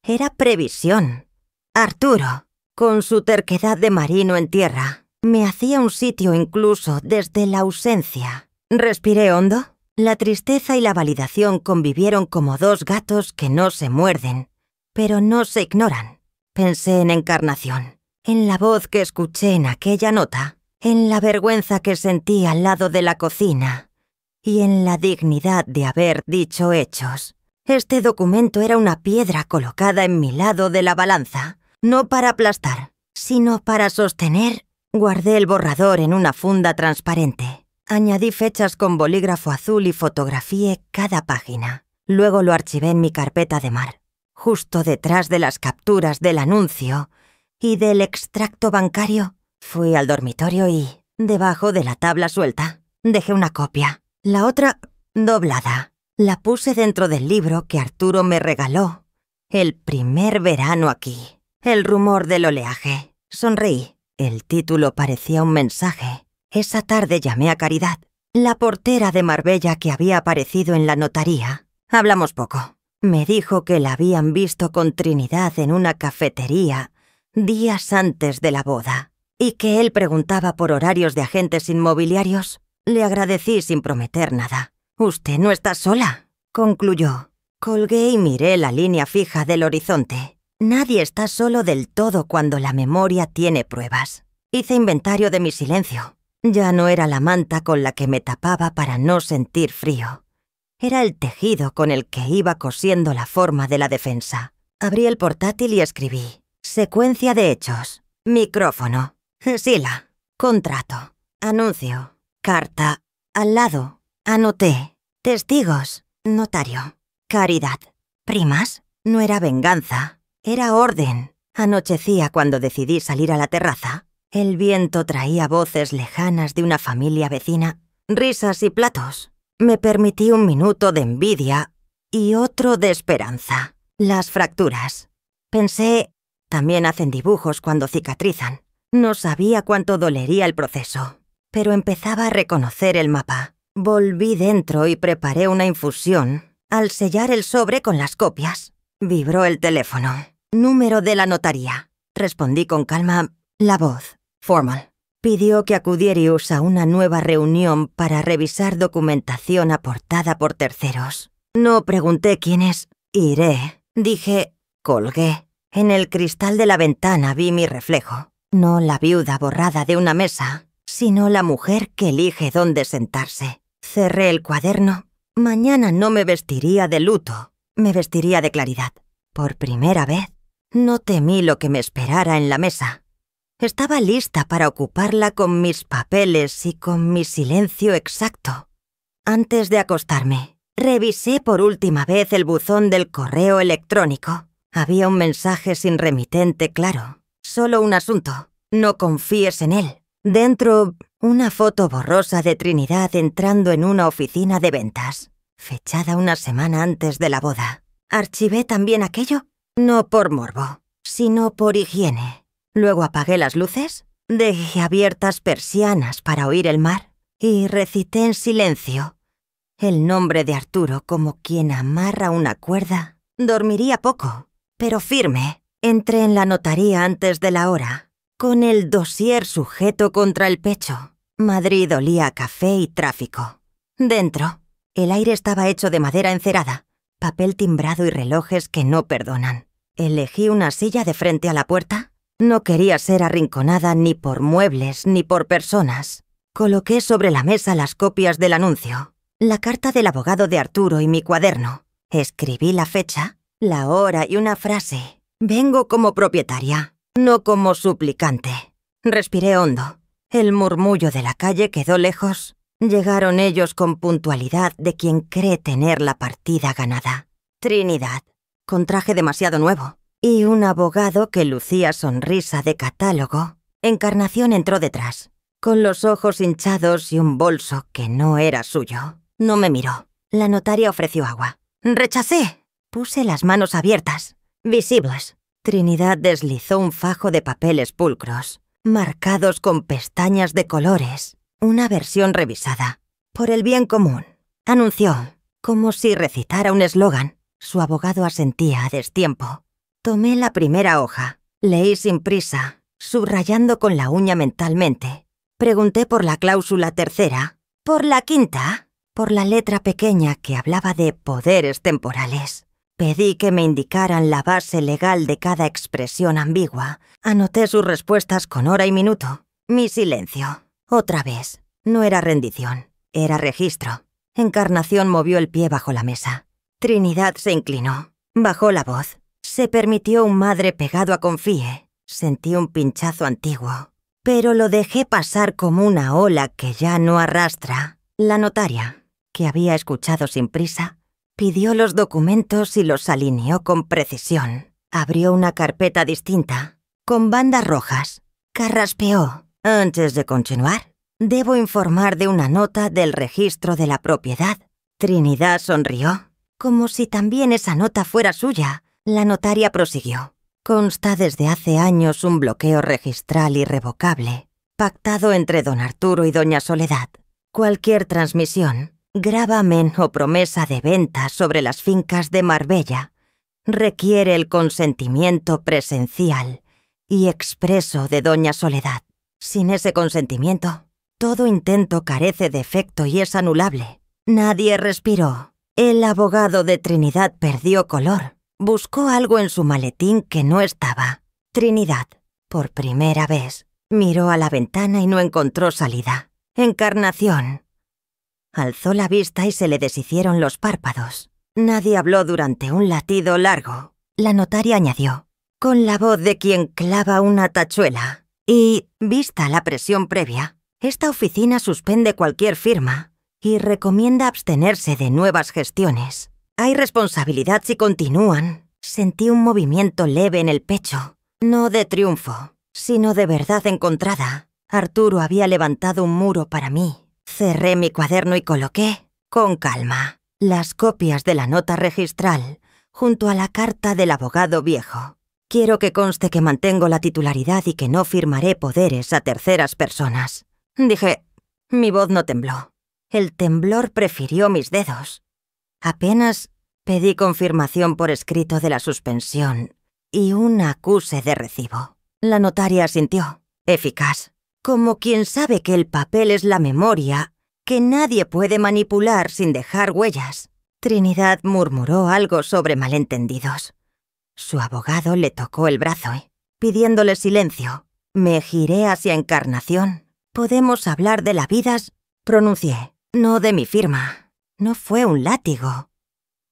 Era previsión. Arturo, con su terquedad de marino en tierra, me hacía un sitio incluso desde la ausencia. Respiré hondo. La tristeza y la validación convivieron como dos gatos que no se muerden, pero no se ignoran. Pensé en Encarnación, en la voz que escuché en aquella nota, en la vergüenza que sentí al lado de la cocina y en la dignidad de haber dicho hechos. Este documento era una piedra colocada en mi lado de la balanza, no para aplastar, sino para sostener. Guardé el borrador en una funda transparente. Añadí fechas con bolígrafo azul y fotografié cada página. Luego lo archivé en mi carpeta de mar, justo detrás de las capturas del anuncio y del extracto bancario. Fui al dormitorio y, debajo de la tabla suelta, dejé una copia. La otra, doblada, la puse dentro del libro que Arturo me regaló. El primer verano aquí. El rumor del oleaje. Sonreí. El título parecía un mensaje. Esa tarde llamé a Caridad, la portera de Marbella que había aparecido en la notaría. Hablamos poco. Me dijo que la habían visto con Trinidad en una cafetería días antes de la boda y que él preguntaba por horarios de agentes inmobiliarios. Le agradecí sin prometer nada. «Usted no está sola», concluyó. Colgué y miré la línea fija del horizonte. Nadie está solo del todo cuando la memoria tiene pruebas. Hice inventario de mi silencio. Ya no era la manta con la que me tapaba para no sentir frío. Era el tejido con el que iba cosiendo la forma de la defensa. Abrí el portátil y escribí. Secuencia de hechos. Micrófono. Sila. Contrato. Anuncio. Carta. Al lado. Anoté. Testigos. Notario. Caridad. Primas. No era venganza. Era orden. Anochecía cuando decidí salir a la terraza. El viento traía voces lejanas de una familia vecina, risas y platos. Me permití un minuto de envidia y otro de esperanza. Las fracturas. Pensé, también hacen dibujos cuando cicatrizan. No sabía cuánto dolería el proceso, pero empezaba a reconocer el mapa. Volví dentro y preparé una infusión. Al sellar el sobre con las copias, vibró el teléfono. Número de la notaría. Respondí con calma. La voz, formal, pidió que acudiéramos a una nueva reunión para revisar documentación aportada por terceros. No pregunté quiénes. Iré. Dije, Colgué. En el cristal de la ventana vi mi reflejo. No la viuda borrada de una mesa, sino la mujer que elige dónde sentarse. Cerré el cuaderno. Mañana no me vestiría de luto, me vestiría de claridad. Por primera vez, no temí lo que me esperara en la mesa. Estaba lista para ocuparla con mis papeles y con mi silencio exacto. Antes de acostarme, revisé por última vez el buzón del correo electrónico. Había un mensaje sin remitente claro. Solo un asunto. No confíes en él. Dentro, una foto borrosa de Trinidad entrando en una oficina de ventas, fechada una semana antes de la boda. Archivé también aquello, no por morbo, sino por higiene. Luego apagué las luces, dejé abiertas persianas para oír el mar y recité en silencio el nombre de Arturo como quien amarra una cuerda. Dormiría poco, pero firme. Entré en la notaría antes de la hora, con el dossier sujeto contra el pecho. Madrid olía a café y tráfico. Dentro, el aire estaba hecho de madera encerada, papel timbrado y relojes que no perdonan. Elegí una silla de frente a la puerta. No quería ser arrinconada ni por muebles ni por personas. Coloqué sobre la mesa las copias del anuncio, la carta del abogado de Arturo y mi cuaderno. Escribí la fecha, la hora y una frase. Vengo como propietaria, no como suplicante. Respiré hondo. El murmullo de la calle quedó lejos. Llegaron ellos con puntualidad de quien cree tener la partida ganada. Trinidad, con traje demasiado nuevo, y un abogado que lucía sonrisa de catálogo. Encarnación entró detrás, con los ojos hinchados y un bolso que no era suyo. No me miró. La notaria ofreció agua. ¡Rechacé! Puse las manos abiertas, visibles. Trinidad deslizó un fajo de papeles pulcros, marcados con pestañas de colores. Una versión revisada. Por el bien común. Anunció, como si recitara un eslogan. Su abogado asentía a destiempo. Tomé la primera hoja. Leí sin prisa, subrayando con la uña mentalmente. Pregunté por la cláusula tercera. ¿Por la quinta? Por la letra pequeña que hablaba de poderes temporales. Pedí que me indicaran la base legal de cada expresión ambigua. Anoté sus respuestas con hora y minuto. Mi silencio. Otra vez. No era rendición. Era registro. Encarnación movió el pie bajo la mesa. Trinidad se inclinó. Bajó la voz. Se permitió un madre pegado a confíe. Sentí un pinchazo antiguo. Pero lo dejé pasar como una ola que ya no arrastra. La notaria, que había escuchado sin prisa, pidió los documentos y los alineó con precisión. Abrió una carpeta distinta, con bandas rojas. Carraspeó. Antes de continuar, debo informar de una nota del registro de la propiedad. Trinidad sonrió, como si también esa nota fuera suya. La notaria prosiguió. Consta desde hace años un bloqueo registral irrevocable, pactado entre don Arturo y doña Soledad. Cualquier transmisión, gravamen o promesa de venta sobre las fincas de Marbella requiere el consentimiento presencial y expreso de doña Soledad. Sin ese consentimiento, todo intento carece de efecto y es anulable. Nadie respiró. El abogado de Trinidad perdió color. Buscó algo en su maletín que no estaba. Trinidad, por primera vez, miró a la ventana y no encontró salida. Encarnación. Alzó la vista y se le deshicieron los párpados. Nadie habló durante un latido largo. La notaria añadió, con la voz de quien clava una tachuela. Y, vista la presión previa, esta oficina suspende cualquier firma y recomienda abstenerse de nuevas gestiones. Hay responsabilidad si continúan. Sentí un movimiento leve en el pecho, no de triunfo, sino de verdad encontrada. Arturo había levantado un muro para mí. Cerré mi cuaderno y coloqué, con calma, las copias de la nota registral junto a la carta del abogado viejo. Quiero que conste que mantengo la titularidad y que no firmaré poderes a terceras personas. Dije, mi voz no tembló. El temblor prefirió mis dedos. Apenas pedí confirmación por escrito de la suspensión y un acuse de recibo. La notaria asintió, eficaz, como quien sabe que el papel es la memoria que nadie puede manipular sin dejar huellas. Trinidad murmuró algo sobre malentendidos. Su abogado le tocó el brazo, pidiéndole silencio. Me giré hacia Encarnación. «¿Podemos hablar de la vida?», pronuncié. «No de mi firma. No fue un látigo.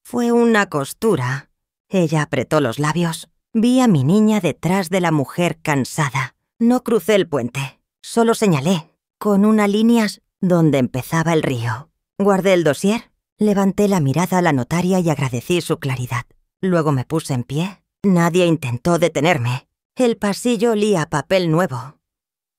Fue una costura». Ella apretó los labios. Vi a mi niña detrás de la mujer cansada. No crucé el puente. Solo señalé, con una línea, donde empezaba el río. Guardé el dossier, levanté la mirada a la notaria y agradecí su claridad. Luego me puse en pie. Nadie intentó detenerme. El pasillo olía a papel nuevo.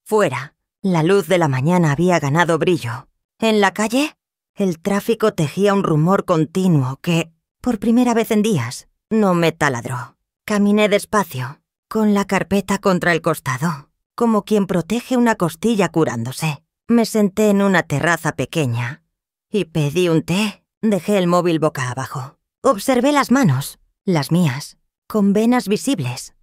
Fuera, la luz de la mañana había ganado brillo. En la calle, el tráfico tejía un rumor continuo que, por primera vez en días, no me taladró. Caminé despacio, con la carpeta contra el costado, como quien protege una costilla curándose. Me senté en una terraza pequeña y pedí un té. Dejé el móvil boca abajo. Observé las manos, las mías, con venas visibles.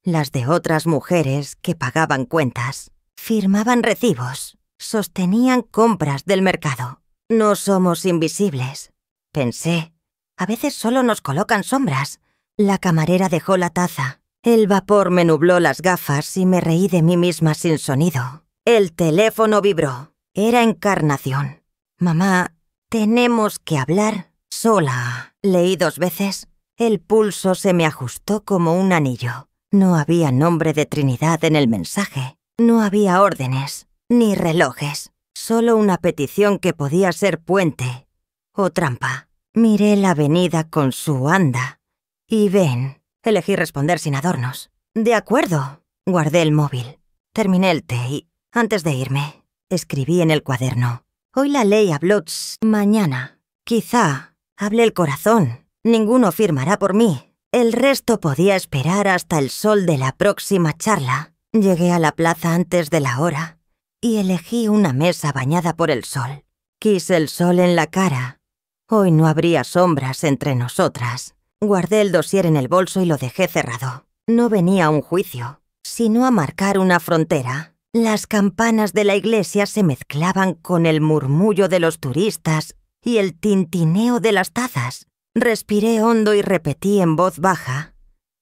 Las de otras mujeres que pagaban cuentas, firmaban recibos, sostenían compras del mercado. No somos invisibles, pensé. A veces solo nos colocan sombras. La camarera dejó la taza. El vapor me nubló las gafas y me reí de mí misma sin sonido. El teléfono vibró. Era Encarnación. «Mamá, tenemos que hablar sola». Leí 2 veces. El pulso se me ajustó como un anillo. No había nombre de Trinidad en el mensaje. No había órdenes, ni relojes. Solo una petición que podía ser puente o trampa. Miré la avenida con su anda y ven. Elegí responder sin adornos. «De acuerdo». Guardé el móvil. Terminé el té y, antes de irme, escribí en el cuaderno: «Hoy la ley habló, mañana quizá hable el corazón. Ninguno firmará por mí. El resto podía esperar hasta el sol de la próxima charla». Llegué a la plaza antes de la hora y elegí una mesa bañada por el sol. Quise el sol en la cara. Hoy no habría sombras entre nosotras. Guardé el dossier en el bolso y lo dejé cerrado. No venía a un juicio, sino a marcar una frontera. Las campanas de la iglesia se mezclaban con el murmullo de los turistas y el tintineo de las tazas. Respiré hondo y repetí en voz baja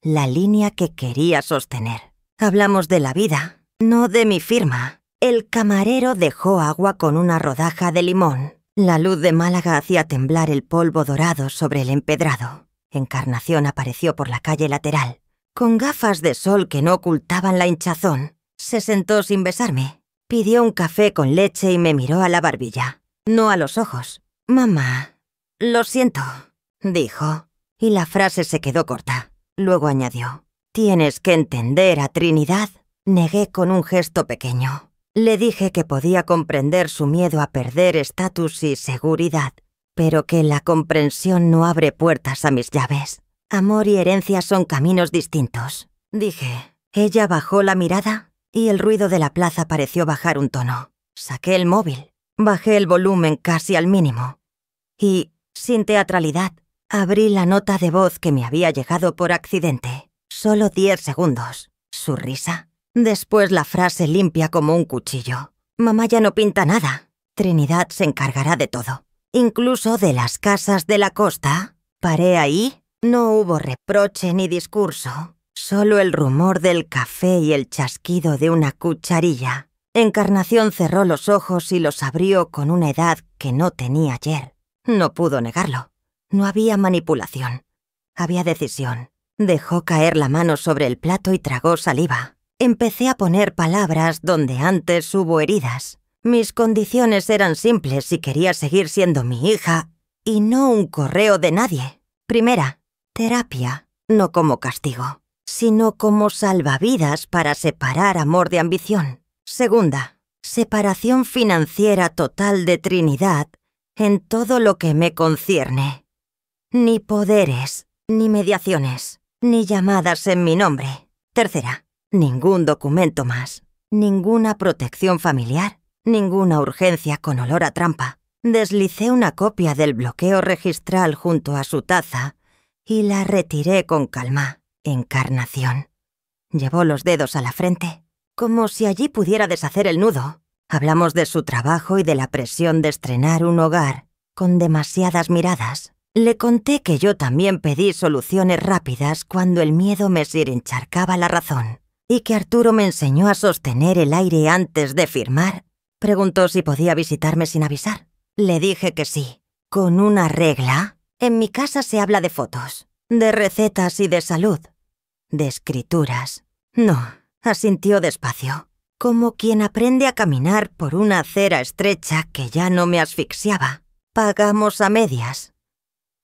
la línea que quería sostener. «Hablamos de la vida, no de mi firma». El camarero dejó agua con una rodaja de limón. La luz de Málaga hacía temblar el polvo dorado sobre el empedrado. Encarnación apareció por la calle lateral, con gafas de sol que no ocultaban la hinchazón. Se sentó sin besarme. Pidió un café con leche y me miró a la barbilla, no a los ojos. «Mamá, lo siento», dijo, y la frase se quedó corta. Luego añadió: «Tienes que entender a Trinidad». Negué con un gesto pequeño. Le dije que podía comprender su miedo a perder estatus y seguridad, pero que la comprensión no abre puertas a mis llaves. Amor y herencia son caminos distintos, dije. Ella bajó la mirada y el ruido de la plaza pareció bajar un tono. Saqué el móvil, bajé el volumen casi al mínimo y, sin teatralidad, abrí la nota de voz que me había llegado por accidente. Solo 10 segundos. Su risa. Después la frase limpia como un cuchillo. «Mamá ya no pinta nada. Trinidad se encargará de todo. Incluso de las casas de la costa». Paré ahí. No hubo reproche ni discurso. Solo el rumor del café y el chasquido de una cucharilla. Encarnación cerró los ojos y los abrió con una edad que no tenía ayer. No pudo negarlo. No había manipulación. Había decisión. Dejó caer la mano sobre el plato y tragó saliva. Empecé a poner palabras donde antes hubo heridas. Mis condiciones eran simples si quería seguir siendo mi hija y no un correo de nadie. Primera, terapia, no como castigo, sino como salvavidas para separar amor de ambición. Segunda, separación financiera total de Trinidad en todo lo que me concierne. Ni poderes, ni mediaciones, ni llamadas en mi nombre. Tercera, ningún documento más, ninguna protección familiar, ninguna urgencia con olor a trampa. Deslicé una copia del bloqueo registral junto a su taza y la retiré con calma. Encarnación. Llevó los dedos a la frente, como si allí pudiera deshacer el nudo. Hablamos de su trabajo y de la presión de estrenar un hogar con demasiadas miradas. Le conté que yo también pedí soluciones rápidas cuando el miedo me encharcaba la razón, y que Arturo me enseñó a sostener el aire antes de firmar. Preguntó si podía visitarme sin avisar. Le dije que sí. ¿Con una regla? En mi casa se habla de fotos, de recetas y de salud. De escrituras. No, asintió despacio, como quien aprende a caminar por una acera estrecha que ya no me asfixiaba. Pagamos a medias.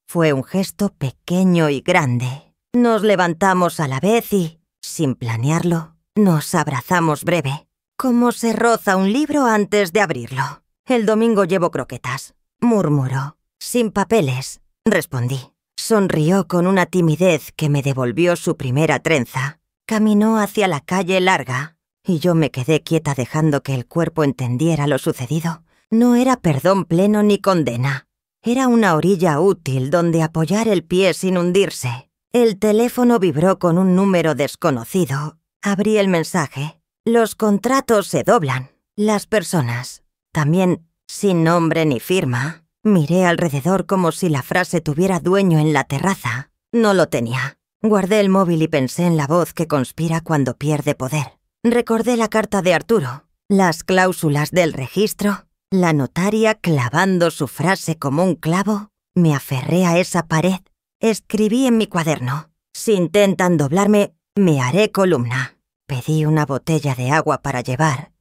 Fue un gesto pequeño y grande. Nos levantamos a la vez y, sin planearlo, nos abrazamos breve, como se roza un libro antes de abrirlo. El domingo llevo croquetas, murmuró. Sin papeles, respondí. Sonrió con una timidez que me devolvió su primera trenza. Caminó hacia la calle larga, y yo me quedé quieta dejando que el cuerpo entendiera lo sucedido. No era perdón pleno ni condena. Era una orilla útil donde apoyar el pie sin hundirse. El teléfono vibró con un número desconocido. Abrí el mensaje. Los contratos se doblan. Las personas, también sin nombre ni firma. Miré alrededor como si la frase tuviera dueño en la terraza. No lo tenía. Guardé el móvil y pensé en la voz que conspira cuando pierde poder. Recordé la carta de Arturo, las cláusulas del registro, la notaria clavando su frase como un clavo. Me aferré a esa pared. Escribí en mi cuaderno: si intentan doblarme, me haré columna. Pedí una botella de agua para llevar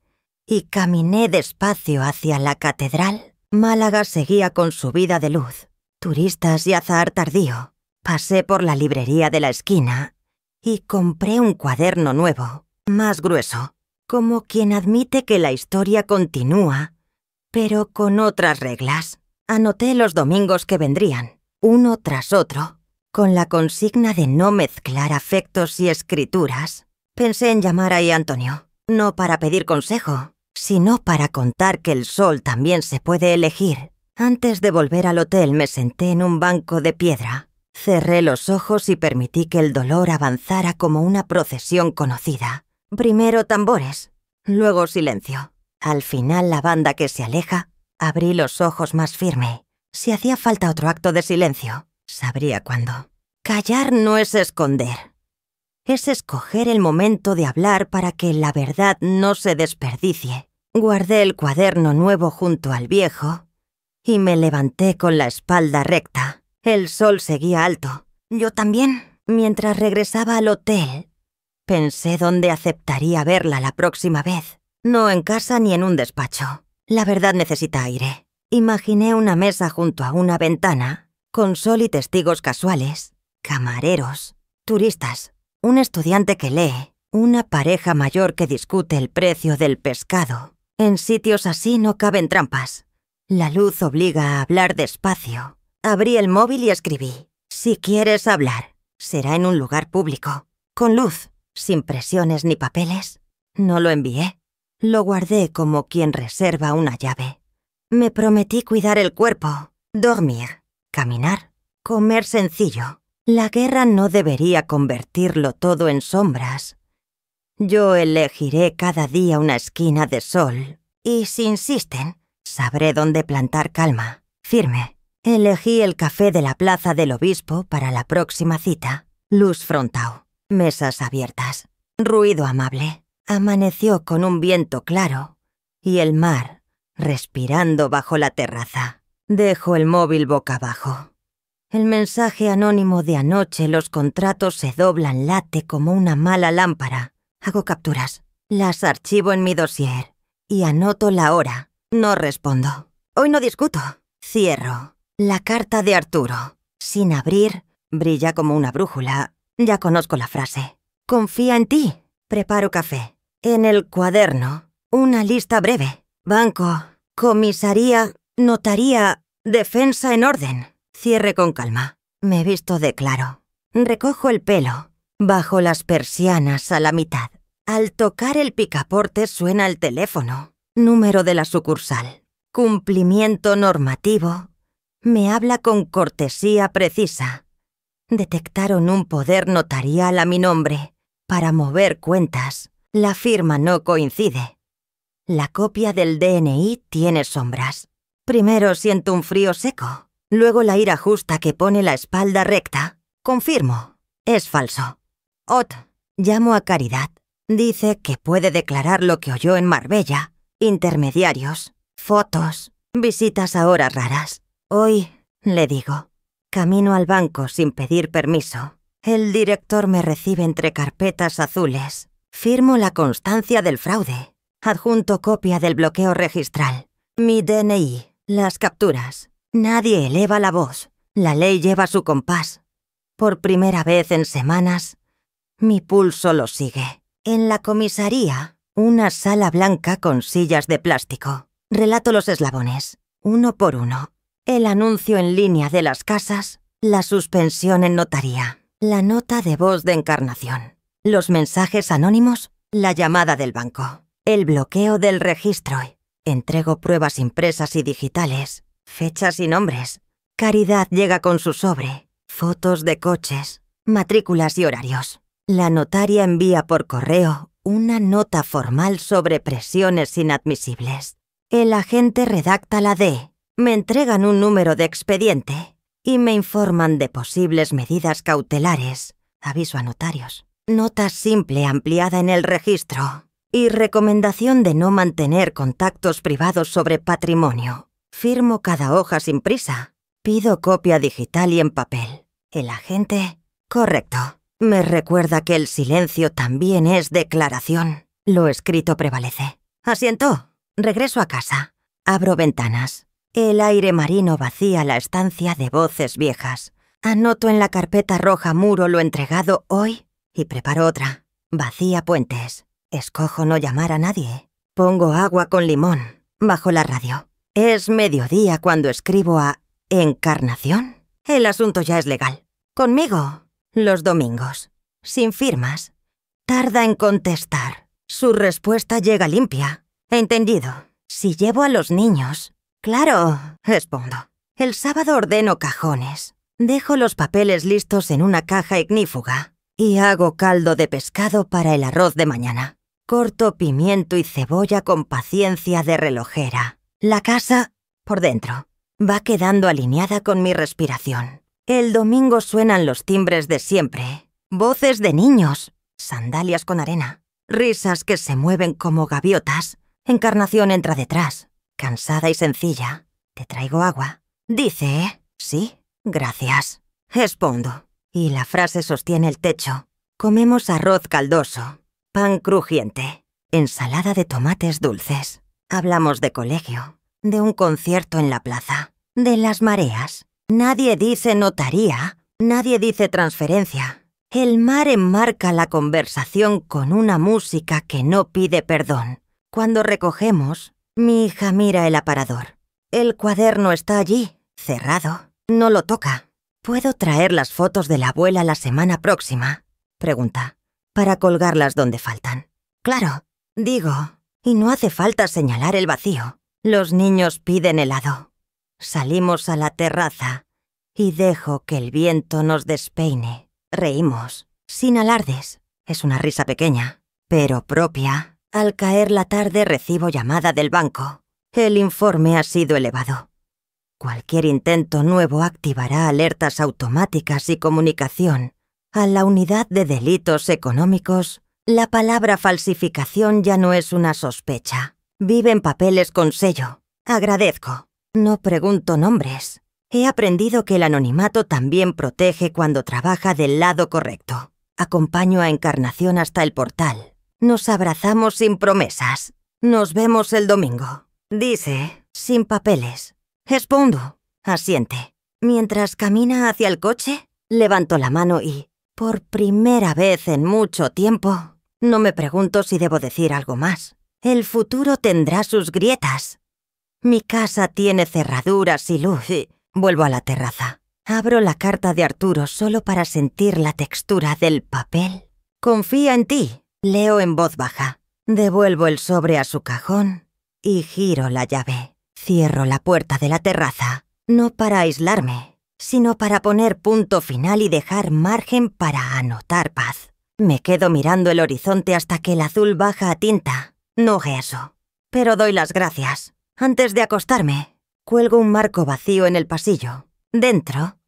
y caminé despacio hacia la catedral. Málaga seguía con su vida de luz, turistas y azahar tardío. Pasé por la librería de la esquina y compré un cuaderno nuevo, más grueso, como quien admite que la historia continúa, pero con otras reglas. Anoté los domingos que vendrían, uno tras otro, con la consigna de no mezclar afectos y escrituras. Pensé en llamar a Antonio, no para pedir consejo, sino para contar que el sol también se puede elegir. Antes de volver al hotel me senté en un banco de piedra. Cerré los ojos y permití que el dolor avanzara como una procesión conocida. Primero tambores, luego silencio. Al final la banda que se aleja. Abrí los ojos más firme. Si hacía falta otro acto de silencio, sabría cuándo. Callar no es esconder. Es escoger el momento de hablar para que la verdad no se desperdicie. Guardé el cuaderno nuevo junto al viejo y me levanté con la espalda recta. El sol seguía alto. Yo también. Mientras regresaba al hotel, pensé dónde aceptaría verla la próxima vez. No en casa ni en un despacho. La verdad necesita aire. Imaginé una mesa junto a una ventana, con sol y testigos casuales, camareros, turistas, un estudiante que lee, una pareja mayor que discute el precio del pescado. En sitios así no caben trampas. La luz obliga a hablar despacio. Abrí el móvil y escribí: si quieres hablar, será en un lugar público, con luz, sin presiones ni papeles. No lo envié. Lo guardé como quien reserva una llave. Me prometí cuidar el cuerpo, dormir, caminar, comer sencillo. La guerra no debería convertirlo todo en sombras. Yo elegiré cada día una esquina de sol, y si insisten, sabré dónde plantar calma, firme. Elegí el café de la Plaza del Obispo para la próxima cita. Luz frontal, mesas abiertas, ruido amable. Amaneció con un viento claro y el mar respirando bajo la terraza. Dejo el móvil boca abajo. El mensaje anónimo de anoche: los contratos se doblan, late como una mala lámpara. Hago capturas, las archivo en mi dossier y anoto la hora. No respondo. Hoy no discuto. Cierro. La carta de Arturo, sin abrir, brilla como una brújula. Ya conozco la frase. Confía en ti. Preparo café. En el cuaderno, una lista breve. Banco, comisaría, notaría, defensa en orden. Cierre con calma. Me visto de claro. Recojo el pelo. Bajo las persianas a la mitad. Al tocar el picaporte suena el teléfono. Número de la sucursal. Cumplimiento normativo. Me habla con cortesía precisa. Detectaron un poder notarial a mi nombre para mover cuentas. La firma no coincide. La copia del DNI tiene sombras. Primero siento un frío seco. Luego la ira justa que pone la espalda recta. Confirmo. Es falso. Ot. Llamo a Caridad. Dice que puede declarar lo que oyó en Marbella. Intermediarios. Fotos. Visitas a horas raras. Hoy, le digo, camino al banco sin pedir permiso. El director me recibe entre carpetas azules. Firmo la constancia del fraude. Adjunto copia del bloqueo registral. Mi DNI. Las capturas. Nadie eleva la voz. La ley lleva su compás. Por primera vez en semanas, mi pulso lo sigue. En la comisaría, una sala blanca con sillas de plástico. Relato los eslabones, uno por uno. El anuncio en línea de las casas, la suspensión en notaría, la nota de voz de Encarnación, los mensajes anónimos, la llamada del banco, el bloqueo del registro. Entrego pruebas impresas y digitales, fechas y nombres. Caridad llega con su sobre, fotos de coches, matrículas y horarios. La notaria envía por correo una nota formal sobre presiones inadmisibles. El agente redacta la D. Me entregan un número de expediente y me informan de posibles medidas cautelares. Aviso a notarios. Nota simple ampliada en el registro. Y recomendación de no mantener contactos privados sobre patrimonio. Firmo cada hoja sin prisa. Pido copia digital y en papel. El agente... Correcto. Me recuerda que el silencio también es declaración. Lo escrito prevalece. Asiento. Regreso a casa. Abro ventanas. El aire marino vacía la estancia de voces viejas. Anoto en la carpeta roja muro lo entregado hoy y preparo otra. Vacía puentes. Escojo no llamar a nadie. Pongo agua con limón. Bajo la radio. Es mediodía cuando escribo a Encarnación. El asunto ya es legal. Conmigo. Los domingos. Sin firmas. Tarda en contestar. Su respuesta llega limpia. Entendido. Si llevo a los niños... Claro, respondo. El sábado ordeno cajones. Dejo los papeles listos en una caja ignífuga. Y hago caldo de pescado para el arroz de mañana. Corto pimiento y cebolla con paciencia de relojera. La casa, por dentro, va quedando alineada con mi respiración. El domingo suenan los timbres de siempre. Voces de niños. Sandalias con arena. Risas que se mueven como gaviotas. Encarnación entra detrás. Cansada y sencilla. ¿Te traigo agua? Dice, sí, gracias. Respondo. Y la frase sostiene el techo. Comemos arroz caldoso. Pan crujiente. Ensalada de tomates dulces. Hablamos de colegio. De un concierto en la plaza. De las mareas. Nadie dice notaría, nadie dice transferencia. El mar enmarca la conversación con una música que no pide perdón. Cuando recogemos, mi hija mira el aparador. El cuaderno está allí, cerrado. No lo toca. ¿Puedo traer las fotos de la abuela la semana próxima? Pregunta. Para colgarlas donde faltan. Claro, digo, y no hace falta señalar el vacío. Los niños piden helado. Salimos a la terraza y dejo que el viento nos despeine. Reímos, sin alardes. Es una risa pequeña, pero propia. Al caer la tarde recibo llamada del banco. El informe ha sido elevado. Cualquier intento nuevo activará alertas automáticas y comunicación. A la unidad de delitos económicos, la palabra falsificación ya no es una sospecha. Viven papeles con sello. Agradezco. No pregunto nombres. He aprendido que el anonimato también protege cuando trabaja del lado correcto. Acompaño a Encarnación hasta el portal. Nos abrazamos sin promesas. Nos vemos el domingo. Dice, sin papeles. Respondo. Asiente. Mientras camina hacia el coche, levanto la mano y, por primera vez en mucho tiempo, no me pregunto si debo decir algo más. El futuro tendrá sus grietas. Mi casa tiene cerraduras y luz y... Vuelvo a la terraza. Abro la carta de Arturo solo para sentir la textura del papel. Confía en ti. Leo en voz baja. Devuelvo el sobre a su cajón y giro la llave. Cierro la puerta de la terraza, no para aislarme, sino para poner punto final y dejar margen para anotar paz. Me quedo mirando el horizonte hasta que el azul baja a tinta. No eso. Pero doy las gracias. Antes de acostarme, cuelgo un marco vacío en el pasillo. Dentro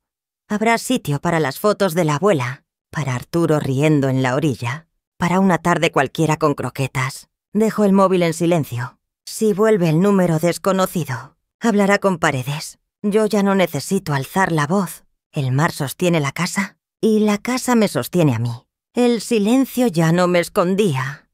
habrá sitio para las fotos de la abuela, para Arturo riendo en la orilla, para una tarde cualquiera con croquetas. Dejo el móvil en silencio. Si vuelve el número desconocido, hablará con Paredes. Yo ya no necesito alzar la voz. El mar sostiene la casa y la casa me sostiene a mí. El silencio ya no me escondía.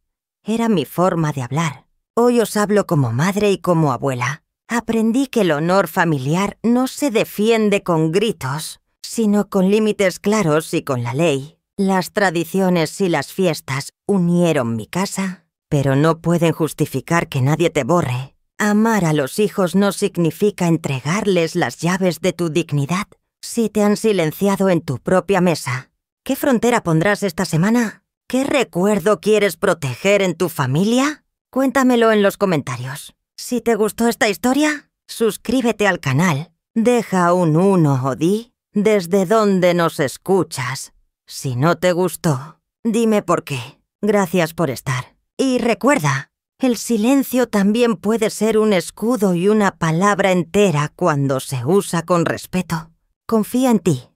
Era mi forma de hablar. Hoy os hablo como madre y como abuela. Aprendí que el honor familiar no se defiende con gritos, sino con límites claros y con la ley. Las tradiciones y las fiestas unieron mi casa, pero no pueden justificar que nadie te borre. Amar a los hijos no significa entregarles las llaves de tu dignidad si te han silenciado en tu propia mesa. ¿Qué frontera pondrás esta semana? ¿Qué recuerdo quieres proteger en tu familia? Cuéntamelo en los comentarios. Si te gustó esta historia, suscríbete al canal, deja un 1 o di desde dónde nos escuchas. Si no te gustó, dime por qué. Gracias por estar. Y recuerda, el silencio también puede ser un escudo y una palabra entera cuando se usa con respeto. Confía en ti.